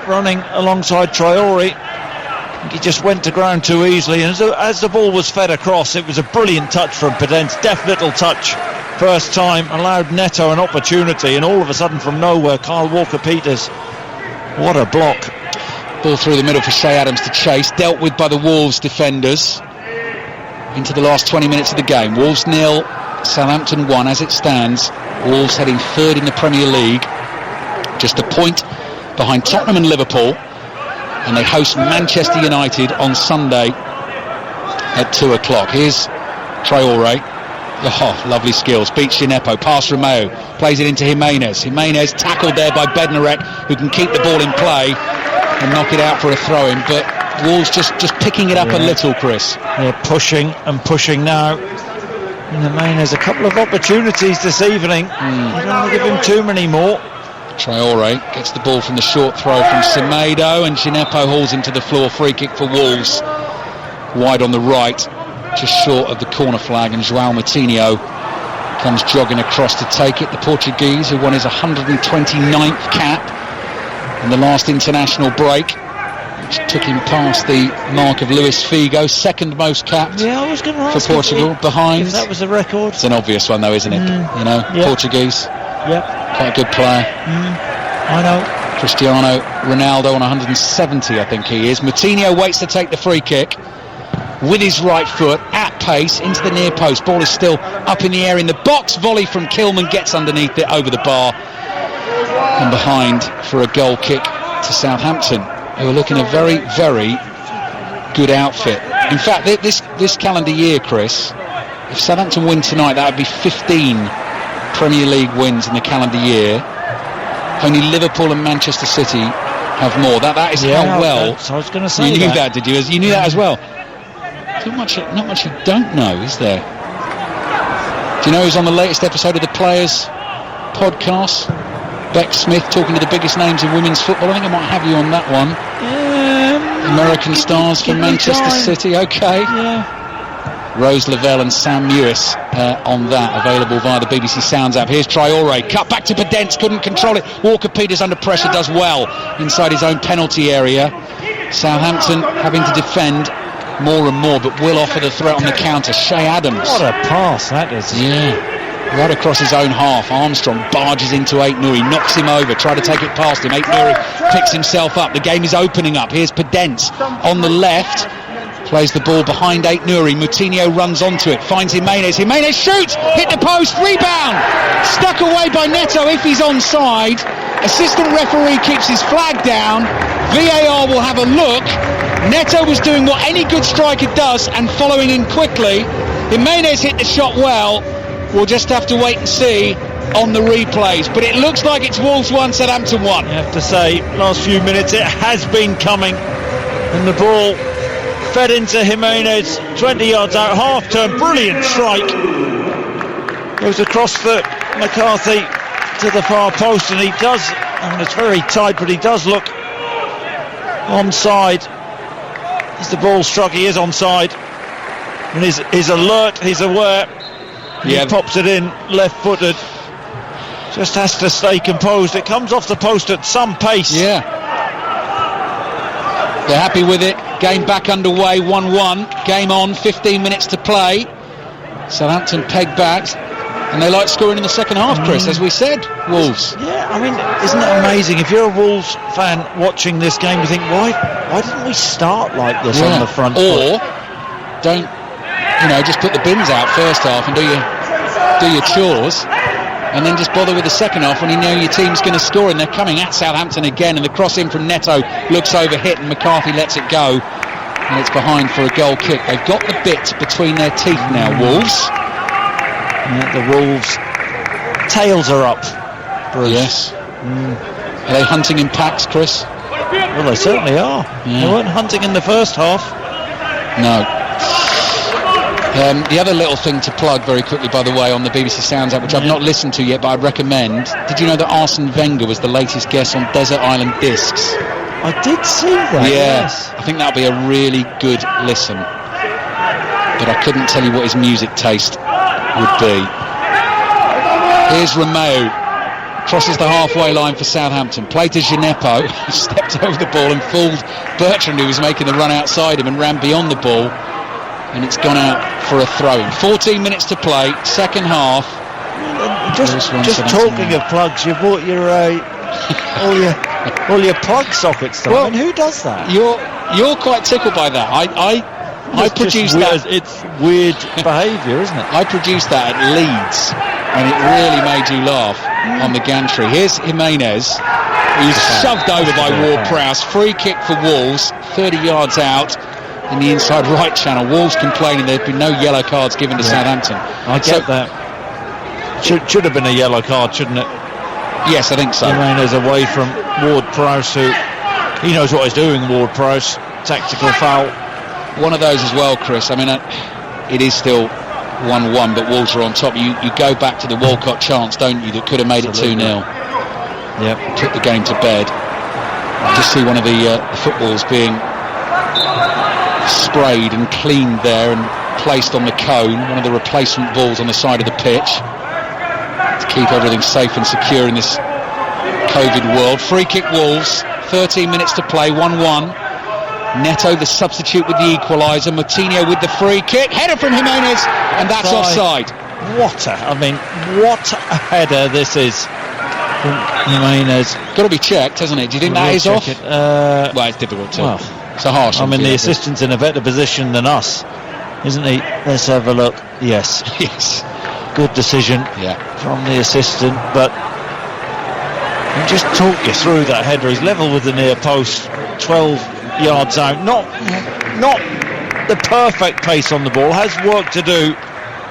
Running alongside Traore. He just went to ground too easily, and as the ball was fed across, it was a brilliant touch from Podence. Deft little touch, first time, allowed Neto an opportunity, and all of a sudden from nowhere, Kyle Walker-Peters, what a block. Ball through the middle for Shea Adams to chase, dealt with by the Wolves defenders. Into the last 20 minutes of the game. Wolves 0, Southampton 1 as it stands. Wolves heading third in the Premier League, just a point behind Tottenham and Liverpool. And they host Manchester United on Sunday at 2 o'clock. Here's Traore. Oh, lovely skills. Beats Gineppo. Pass Romeo. Plays it into Jimenez. Jimenez tackled there by Bednarek, who can keep the ball in play and knock it out for a throw-in. But Wolves just picking it up a little, Chris. They're pushing and pushing now. And Jimenez, a couple of opportunities this evening. You don't want to give him too many more. Traore gets the ball from the short throw from Semedo, and Gineppo hauls him to the floor. Free kick for Wolves, wide on the right, just short of the corner flag, and João Moutinho comes jogging across to take it. The Portuguese, who won his 129th cap in the last international break, which took him past the mark of Luis Figo, second most capped I was going to ask for Portugal, behind. If that was a record. It's an obvious one though, isn't it? Portuguese. Quite a good player. I know. Cristiano Ronaldo on 170, I think he is. Moutinho waits to take the free kick with his right foot at pace into the near post. Ball is still up in the air in the box. Volley from Kilman gets underneath it over the bar and behind for a goal kick to Southampton, who are looking a very, very good outfit. In fact, this calendar year, Chris, if Southampton win tonight, that would be 15 Premier League wins in the calendar year. Only Liverpool and Manchester City have more. That is how well. I was going to say you knew that, did you? You knew that as well. Not much you don't know, is there? Do you know who's on the latest episode of the Players podcast? Beck Smith talking to the biggest names in women's football. I think I might have you on that one. American stars from Manchester City. Okay. Yeah. Rose Lavelle and Sam Mewis on that, available via the BBC Sounds app. Here's Traore, cut back to Podence, couldn't control it. Walker-Peters under pressure, does well inside his own penalty area. Southampton having to defend more and more, but will offer the threat on the counter. Shea Adams. What a pass that is. Yeah, right across his own half. Armstrong barges into Aït-Nouri, knocks him over, try to take it past him. Aït-Nouri picks himself up. The game is opening up. Here's Podence on the left. Plays the ball behind Aït-Nouri. Moutinho runs onto it, finds Jimenez. Jimenez shoots, hit the post, rebound, stuck away by Neto if he's onside. Assistant referee keeps his flag down. VAR will have a look. Neto was doing what any good striker does and following in quickly. Jimenez hit the shot well. We'll just have to wait and see on the replays, but it looks like it's Wolves 1, Southampton 1. You have to say, last few minutes it has been coming, and the ball fed into Jimenez, 20 yards out, half turn, brilliant strike, goes across the McCarthy to the far post, and he does, and it's very tight, but he does look onside. As the ball struck, he is onside, and he's alert, he's aware. He pops it in left-footed, just has to stay composed. It comes off the post at some pace. They're happy with it. Game back underway, 1-1. Game on, 15 minutes to play. Southampton pegged back, and they like scoring in the second half, Chris, as we said, Wolves. Yeah, I mean, isn't it amazing? If you're a Wolves fan watching this game, you think, why didn't we start like this on the front foot? Or don't, just put the bins out first half and do your chores, and then just bother with the second half when you know your team's going to score. And they're coming at Southampton again, and the cross in from Neto looks overhit, and McCarthy lets it go, and it's behind for a goal kick. They've got the bit between their teeth now, Wolves. Yeah, the Wolves tails are up, Bruce. Yes. Are they hunting in packs, Chris? Well, they certainly are. Yeah. They weren't hunting in the first half. No. The other little thing to plug very quickly, by the way, on the BBC Sounds app, which I've not listened to yet, but I'd recommend. Did you know that Arsene Wenger was the latest guest on Desert Island Discs? I did see that. Yes. I think that'll be a really good listen. But I couldn't tell you what his music taste would be. Here's Romeo. Crosses the halfway line for Southampton. Played to Gineppo, who stepped over the ball and fooled Bertrand, who was making the run outside him, and ran beyond the ball. And it's gone out for a throw-in. 14 minutes to play, second half. Just talking of plugs, you bought your all your plug sockets. Though. Well, I mean, who does that? You're quite tickled by that. I produced that. It's weird behaviour, isn't it? I produced that at Leeds, and it really made you laugh on the gantry. Here's Jimenez. He's shoved over by Ward-Prowse. Free kick for Wolves, 30 yards out in the inside right channel. Wolves complaining there have been no yellow cards given to Southampton. I get that. Should have been a yellow card, shouldn't it? Yes, I think so. Jimenez away from Ward-Prowse, who he knows what he's doing. Ward-Prowse, tactical foul. One of those as well, Chris. I mean, it is still 1-1, but Wolves are on top. You go back to the Walcott chance, don't you, that could have made Absolutely. it 2-0. Yep. Took the game to bed. Just see one of the footballs being sprayed and cleaned there and placed on the cone, one of the replacement balls on the side of the pitch to keep everything safe and secure in this COVID world. Free kick Wolves, 13 minutes to play, 1-1. Neto the substitute with the equaliser, Moutinho with the free kick, header from Jimenez, and that's offside. What a header this is from Jimenez. Got to be checked, hasn't it? Do you think that is off? Well, it's difficult to. Well, it's a harsh. I mean, the assistant's in a better position than us, isn't he? Let's have a look. Yes. Yes. Good decision from the assistant, but I'll just talk you through that header. He's level with the near post, 12 yards out. Not the perfect pace on the ball. Has work to do.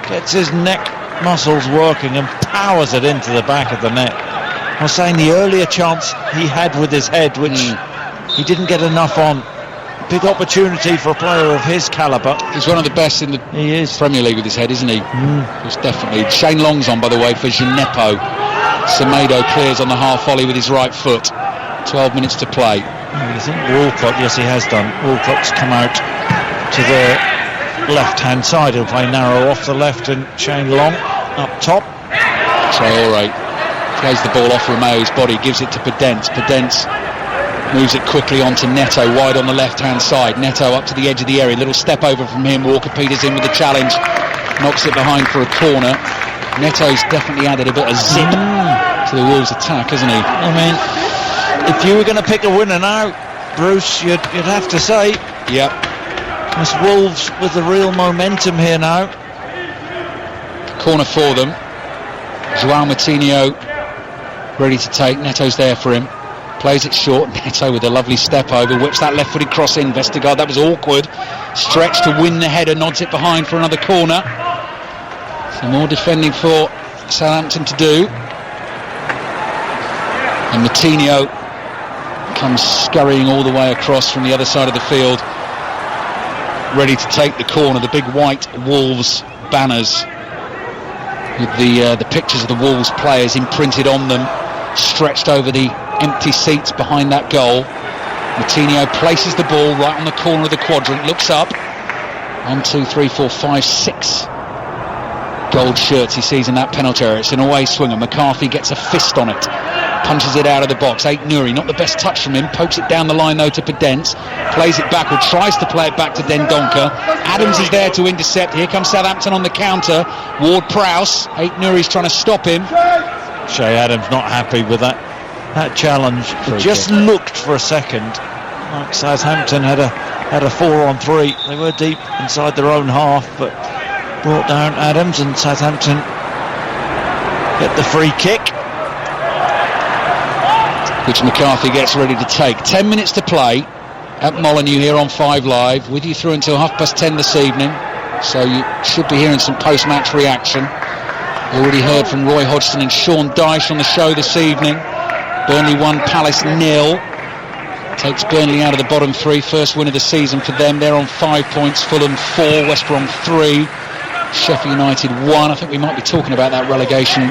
Gets his neck muscles working and powers it into the back of the net. I was saying the earlier chance he had with his head, which he didn't get enough on. Big opportunity for a player of his calibre. He's one of the best in the Premier League with his head, isn't he? He's definitely. Shane Long's on, by the way, for Gineppo. Semedo clears on the half volley with his right foot. 12 minutes to play. I think Walcott, yes, he has done. Walcott's come out to the left-hand side. He'll play narrow off the left, and Shane Long up top. Traore plays the ball off Romeo's body, gives it to Podence. Podence moves it quickly onto Neto, wide on the left-hand side. Neto up to the edge of the area. Little step over from him. Walker-Peters in with the challenge. Knocks it behind for a corner. Neto's definitely added a bit of zip to the Wolves' attack, hasn't he? I mean, if you were going to pick a winner now, Bruce, you'd have to say, it's Wolves with the real momentum here now. Corner for them. João Moutinho ready to take. Neto's there for him. Plays it short. Neto with a lovely step over. Whips that left-footed cross in. Vestergaard, that was awkward. Stretch to win the header. Nods it behind for another corner. Some more defending for Southampton to do. And Moutinho comes scurrying all the way across from the other side of the field, ready to take the corner. The big white Wolves banners with the pictures of the Wolves players imprinted on them, stretched over the empty seats behind that goal. Moutinho places the ball right on the corner of the quadrant, looks up. 1, 2, 3, 4, 5, 6 gold shirts he sees in that penalty area. It's an away swinger. McCarthy gets a fist on it, punches it out of the box. Aït-Nouri, not the best touch from him, pokes it down the line though to Podence, plays it backward, tries to play it back to Dendoncker. Adams is there to intercept. Here comes Southampton on the counter. Ward-Prowse, Aït-Nouri's trying to stop him. Shea Adams not happy with that challenge. Just looked for a second like Southampton had a 4-on-3. They were deep inside their own half, but brought down Adams, and Southampton get the free kick, which McCarthy gets ready to take. 10 minutes to play at Molineux here on 5 Live, with you through until 10:30 this evening, so you should be hearing some post-match reaction. Already heard from Roy Hodgson and Sean Dyche on the show this evening. Burnley 1, Palace 0. Takes Burnley out of the bottom 3. First win of the season for them. They're on 5 points. Fulham 4, West Brom 3, Sheffield United 1. I think we might be talking about that relegation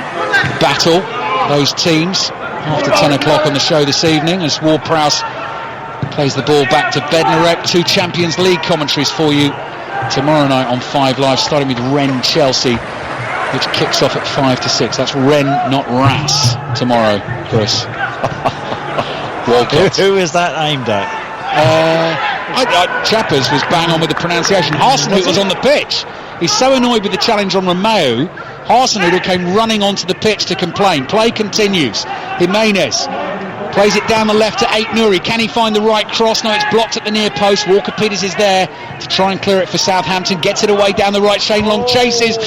battle, those teams, after 10 o'clock on the show this evening, as Ward-Prowse plays the ball back to Bednarek. 2 Champions League commentaries for you tomorrow night on 5 Live, starting with Rennes Chelsea, which kicks off at 5 to 6. That's Rennes, not Ras, tomorrow, Chris. Who is that aimed at? Chappers was bang on with the pronunciation. Hasenhüttl was on the pitch. He's so annoyed with the challenge on Romeu. Hasenhüttl came running onto the pitch to complain. Play continues. Jimenez plays it down the left to Aït-Nouri. Can he find the right cross? No, it's blocked at the near post. Walker-Peters is there to try and clear it for Southampton. Gets it away down the right. Shane Long chases.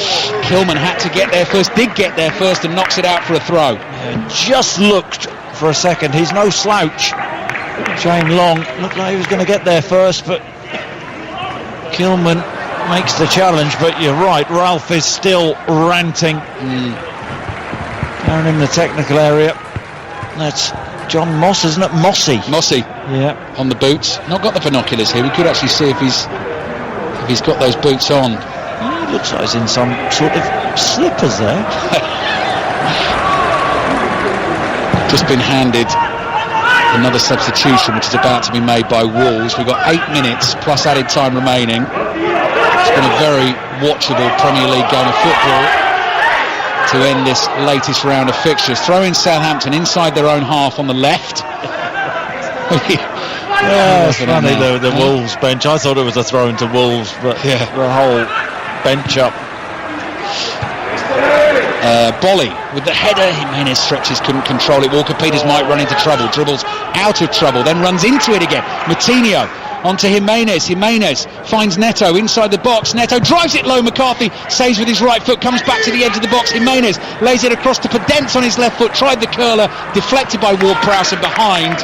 Kilman had to get there first. Did get there first and knocks it out for a throw. Yeah, just looked for a second. He's no slouch. Shane Long looked like he was going to get there first, but Kilman makes the challenge. But you're right, Ralph is still ranting down in the technical area. That's John Moss, isn't it? Mossy, yeah, on the boots. Not got the binoculars here. We could actually see if he's got those boots on. He looks like he's in some sort of slippers there. Just been handed another substitution, which is about to be made by Wolves. We've got 8 minutes plus added time remaining. It's been a very watchable Premier League game of football to end this latest round of fixtures. Throw in Southampton inside their own half on the left. Yeah, it's funny, the Wolves bench. I thought it was a throw into Wolves, but the whole bench up. Bolly with the header. Jimenez stretches, couldn't control it. Walker-Peters might run into trouble. Dribbles out of trouble, then runs into it again. Moutinho onto Jimenez. Jimenez finds Neto inside the box. Neto drives it low. McCarthy saves with his right foot, comes back to the edge of the box. Jimenez lays it across to Podence on his left foot. Tried the curler, deflected by Ward-Prowse and behind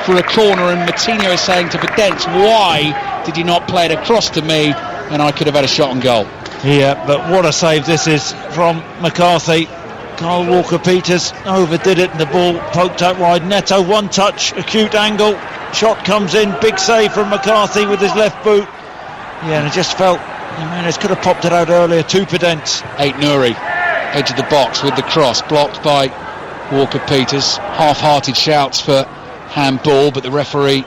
for a corner. And Moutinho is saying to Podence, why did you not play it across to me, and I could have had a shot on goal. Yeah, but what a save this is from McCarthy. Kyle Walker-Peters overdid it and the ball poked out wide. Neto, one touch, acute angle, shot comes in, big save from McCarthy with his left boot. Yeah, and it just felt Jimenez could have popped it out earlier. To Podence. Aït-Nouri, edge of the box with the cross, blocked by Walker-Peters. Half-hearted shouts for handball, but the referee,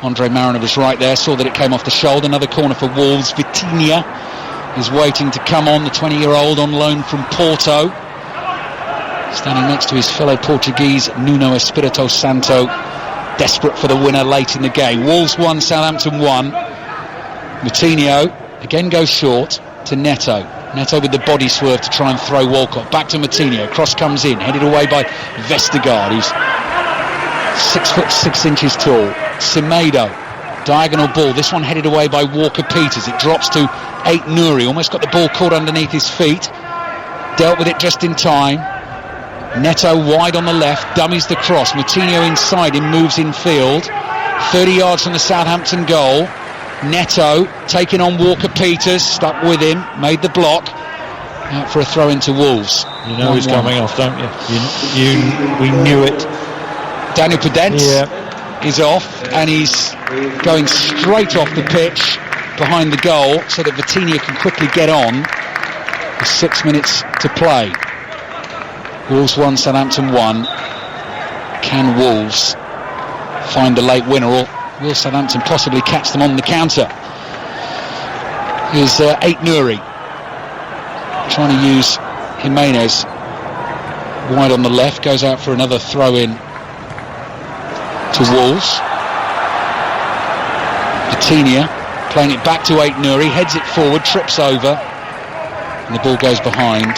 Andre Mariner, was right there, saw that it came off the shoulder. Another corner for Wolves. Vitinha is waiting to come on, the 20-year-old on loan from Porto, standing next to his fellow Portuguese Nuno Espirito Santo, desperate for the winner late in the game. Wolves 1, Southampton 1. Moutinho again goes short to Neto. Neto with the body swerve to try and throw Walcott. Back to Moutinho. Cross comes in, headed away by Vestergaard, who's 6'6" tall. Semedo, diagonal ball. This one headed away by Walker-Peters. It drops to Aït-Nouri. Almost got the ball caught underneath his feet. Dealt with it just in time. Neto wide on the left, dummies the cross. Moutinho inside him, moves infield. 30 yards from the Southampton goal. Neto taking on Walker-Peters, stuck with him, made the block. Out for a throw into Wolves. You know who's coming off, don't you? We knew it. Daniel Podence is off, and he's going straight off the pitch behind the goal so that Vitinha can quickly get on. With 6 minutes to play. Wolves 1, Southampton 1. Can Wolves find the late winner, or will Southampton possibly catch them on the counter? Here's Aït-Nouri trying to use Jimenez wide on the left, goes out for another throw in to Wolves. Vitinha playing it back to Aït-Nouri, heads it forward, trips over, and the ball goes behind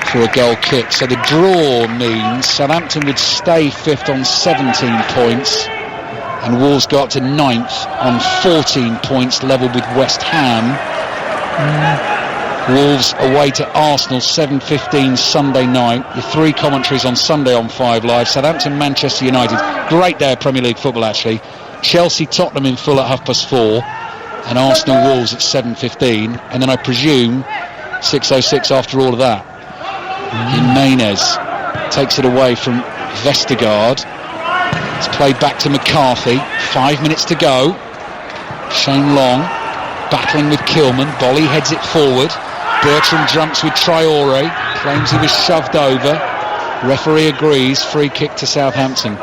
for a goal kick. So the draw means Southampton would stay 5th on 17 points, and Wolves got up to 9th on 14 points, level with West Ham. Wolves away to Arsenal, 7:15 Sunday night. Your 3 commentaries on Sunday on 5 Live. Southampton, Manchester United. Great day of Premier League football, actually. Chelsea, Tottenham in full at 4:30, and Arsenal, Wolves at 7:15, and then I presume 6:06 after all of that. Jimenez takes it away from Vestergaard. It's played back to McCarthy. 5 minutes to go. Shane Long battling with Kilman. Bolly heads it forward. Bertrand jumps with Traore. Claims he was shoved over. Referee agrees. Free kick to Southampton.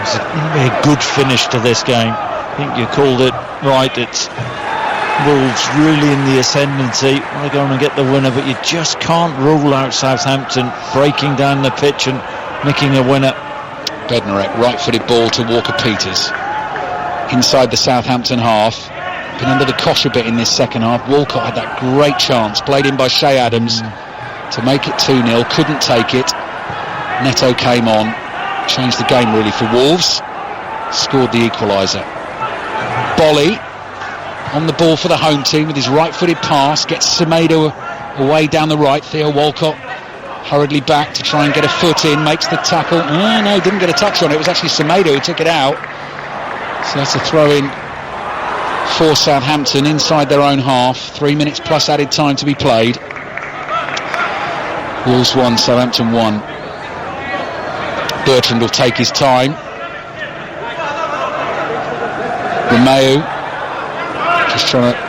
It's a good finish to this game. I think you called it right. It's Wolves really in the ascendancy. They go on and get the winner, but you just can't rule out Southampton breaking down the pitch and nicking a winner. Bednarek, right-footed ball to Walker-Peters. Inside the Southampton half. Been under the cosh a bit in this second half. Walcott had that great chance, played in by Shay Adams to make it 2-0. Couldn't take it. Neto came on, changed the game really for Wolves. Scored the equaliser. Bolly on the ball for the home team with his right-footed pass. Gets Semedo away down the right. Theo Walcott hurriedly back to try and get a foot in. Makes the tackle. No, didn't get a touch on it. It was actually Semedo who took it out. So that's a throw-in for Southampton inside their own half. 3 minutes plus added time to be played. Wolves 1, Southampton 1. Bertrand will take his time. Romeu just trying to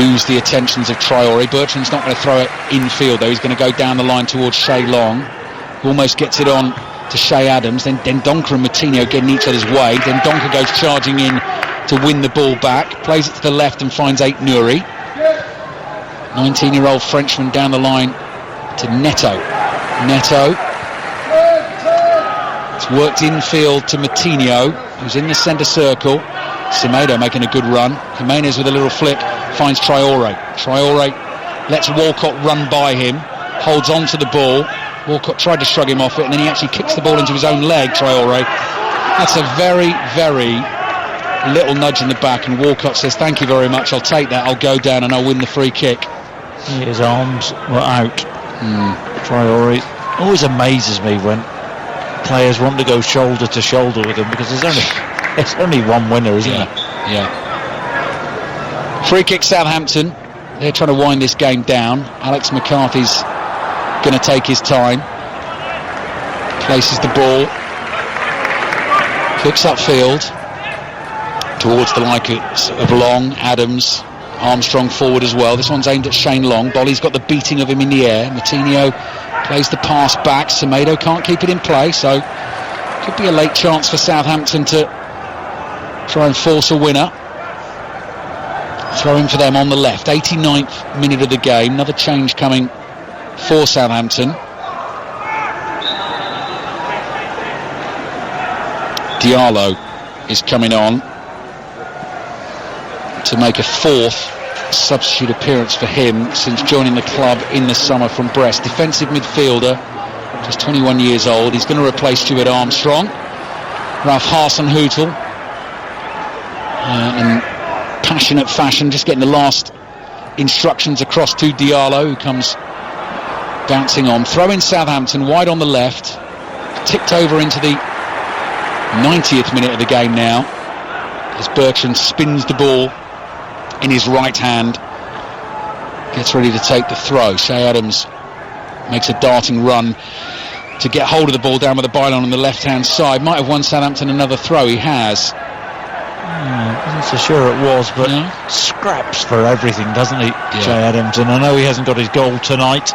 lose the attentions of Traore. Bertrand's not going to throw it infield though. He's going to go down the line towards Shay Long. Almost gets it on to Shay Adams. Then Dendoncker and Moutinho getting each other's way. Dendoncker goes charging in to win the ball back. Plays it to the left and finds Ait Nouri. 19-year-old Frenchman down the line to Neto. It's worked infield to Moutinho, who's in the centre circle. Semedo making a good run. Jimenez with a little flick finds Traore. Traore lets Walcott run by him, holds on to the ball. Walcott tried to shrug him off it, and then he actually kicks the ball into his own leg, Traore. That's a very, very little nudge in the back, and Walcott says, thank you very much, I'll take that, I'll go down and I'll win the free kick. His arms were out. Traore always amazes me when players want to go shoulder to shoulder with him, because there's only one winner, isn't there? Yeah. Free kick Southampton. They're trying to wind this game down. Alex McCarthy's going to take his time. Places the ball. Looks upfield towards the likes of Long, Adams, Armstrong forward as well. This one's aimed at Shane Long. Bolly's got the beating of him in the air. Moutinho plays the pass back. Semedo can't keep it in play, so could be a late chance for Southampton to try and force a winner. Throw in for them on the left. 89th minute of the game. Another change coming for Southampton. Diallo is coming on to make a fourth substitute appearance for him since joining the club in the summer from Brest. Defensive midfielder, just 21 years old. He's going to replace Stuart Armstrong. Ralph Hasenhüttl in passionate fashion, just getting the last instructions across to Diallo, who comes bouncing on. Throw in Southampton, wide on the left. Ticked over into the 90th minute of the game now, as Bertrand spins the ball in his right hand, gets ready to take the throw. Shay Adams makes a darting run to get hold of the ball down with the byline on the left hand side. Might have won Southampton another throw. He has. Wasn't so sure it was, but scraps for everything, doesn't he, Shay Adams? And I know he hasn't got his goal tonight,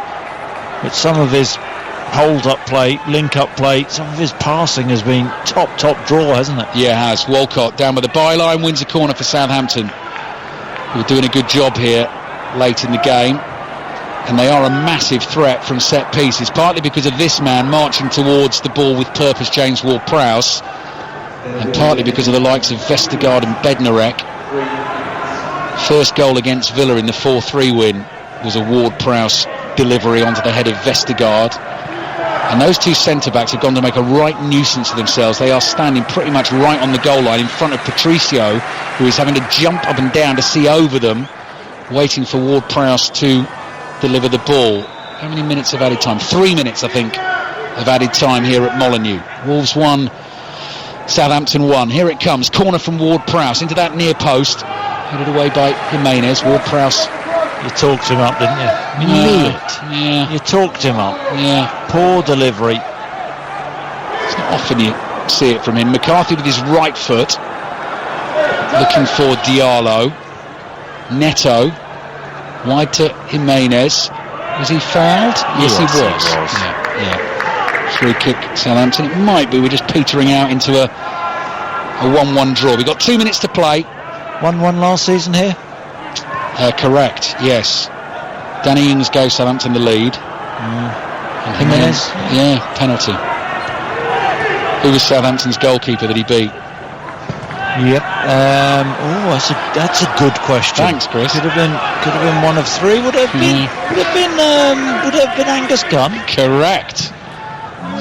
but some of his hold-up play, link-up play, some of his passing has been top draw, hasn't it? Yeah, it has. Walcott down with the byline, wins a corner for Southampton, who are doing a good job here late in the game. And they are a massive threat from set pieces, partly because of this man marching towards the ball with purpose, James Ward-Prowse, and partly because of the likes of Vestergaard and Bednarek. First goal against Villa in the 4-3 win was a Ward-Prowse delivery onto the head of Vestergaard. And those two centre-backs have gone to make a right nuisance of themselves. They are standing pretty much right on the goal line in front of Patricio, who is having to jump up and down to see over them, waiting for Ward-Prowse to deliver the ball. How many minutes of added time? 3 minutes, I think, of added time here at Molineux. Wolves 1, Southampton 1. Here it comes. Corner from Ward-Prowse into that near post. Headed away by Jimenez. Ward-Prowse. You talked him up, didn't you? You knew it. Yeah. You talked him up. Yeah. Poor delivery. It's not often you see it from him. McCarthy with his right foot, looking for Diallo. Neto, wide to Jimenez. Was he fouled? Yes, he was. Yeah. Free kick, Southampton. It might be. We're just petering out into a 1-1 draw. We've got 2 minutes to play. 1-1 last season here? Correct, yes. Danny Ings goes Southampton the lead. And Jimenez? Yeah, penalty. Who was Southampton's goalkeeper that he beat? Yep. That's a good question. Thanks, Chris. Could have been one of three. Would it have been Angus Gunn? Correct.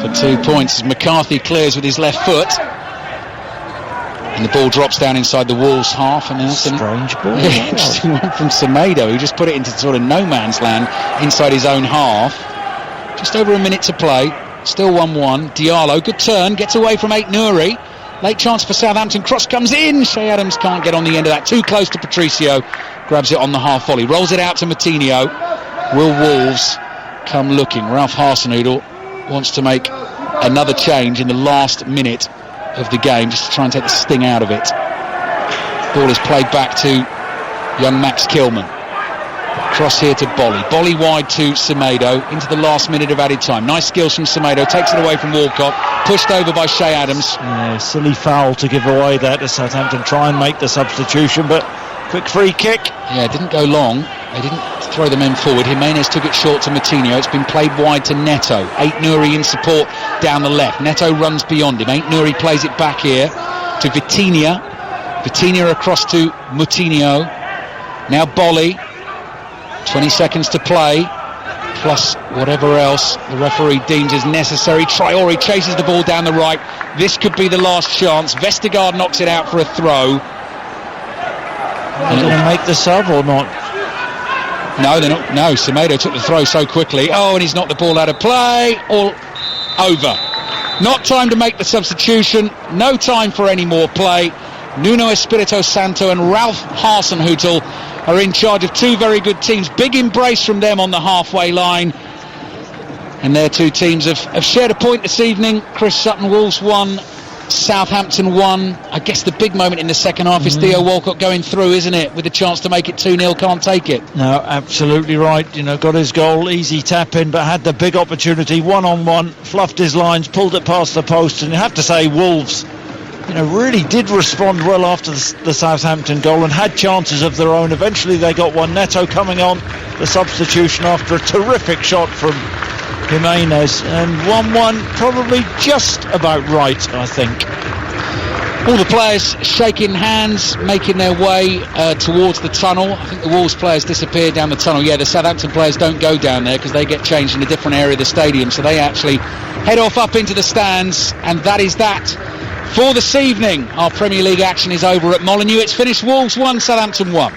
For 2 points as McCarthy clears with his left foot. And the ball drops down inside the Wolves half. And strange ball. Yeah, interesting one from Semedo, who just put it into sort of no man's land inside his own half. Just over a minute to play. Still 1-1. Diallo, good turn, gets away from Aït-Nouri. Late chance for Southampton. Cross comes in. Shea Adams can't get on the end of that. Too close to Patricio. Grabs it on the half volley. Rolls it out to Moutinho. Will Wolves come looking? Ralph Hasenhüttl wants to make another change in the last minute of the game, just to try and take the sting out of it. Ball is played back to young Max Kilman. Cross here to Bolly. Bolly wide to Semedo into the last minute of added time. Nice skills from Semedo. Takes it away from Walcott. Pushed over by Shea Adams. Yeah, silly foul to give away there to Southampton. Try and make the substitution, but quick free kick. Yeah, it didn't go long. They didn't throw the men forward. Jimenez took it short to Moutinho. It's been played wide to Neto. Aït-Nouri in support down the left. Neto runs beyond him. Aït-Nouri plays it back here to Vitinha. Vitinha across to Moutinho. Now Bolly. 20 seconds to play, plus whatever else the referee deems as necessary. Traore chases the ball down the right. This could be the last chance. Vestergaard knocks it out for a throw. Are they going to make the sub or not? No, they're not. No, Semedo took the throw so quickly. Oh, and he's knocked the ball out of play. All over. Not time to make the substitution. No time for any more play. Nuno Espirito Santo and Ralph Hasenhüttl are in charge of two very good teams. Big embrace from them on the halfway line. And their two teams have shared a point this evening. Chris Sutton, Wolves 1, Southampton 1. I guess the big moment in the second half is Theo Walcott going through, isn't it? With a chance to make it 2-0, can't take it. No, absolutely right. Got his goal, easy tap in, but had the big opportunity, one-on-one, fluffed his lines, pulled it past the post. And you have to say, Wolves really did respond well after the Southampton goal and had chances of their own. Eventually they got one. Neto coming on the substitution after a terrific shot from Jimenez, and 1-1 probably just about right, I think. All the players shaking hands, making their way towards the tunnel. I think the Wolves players disappeared down the tunnel. Yeah, the Southampton players don't go down there because they get changed in a different area of the stadium, so they actually head off up into the stands, and that is that for this evening. Our Premier League action is over at Molineux. It's finished. Wolves 1, Southampton 1.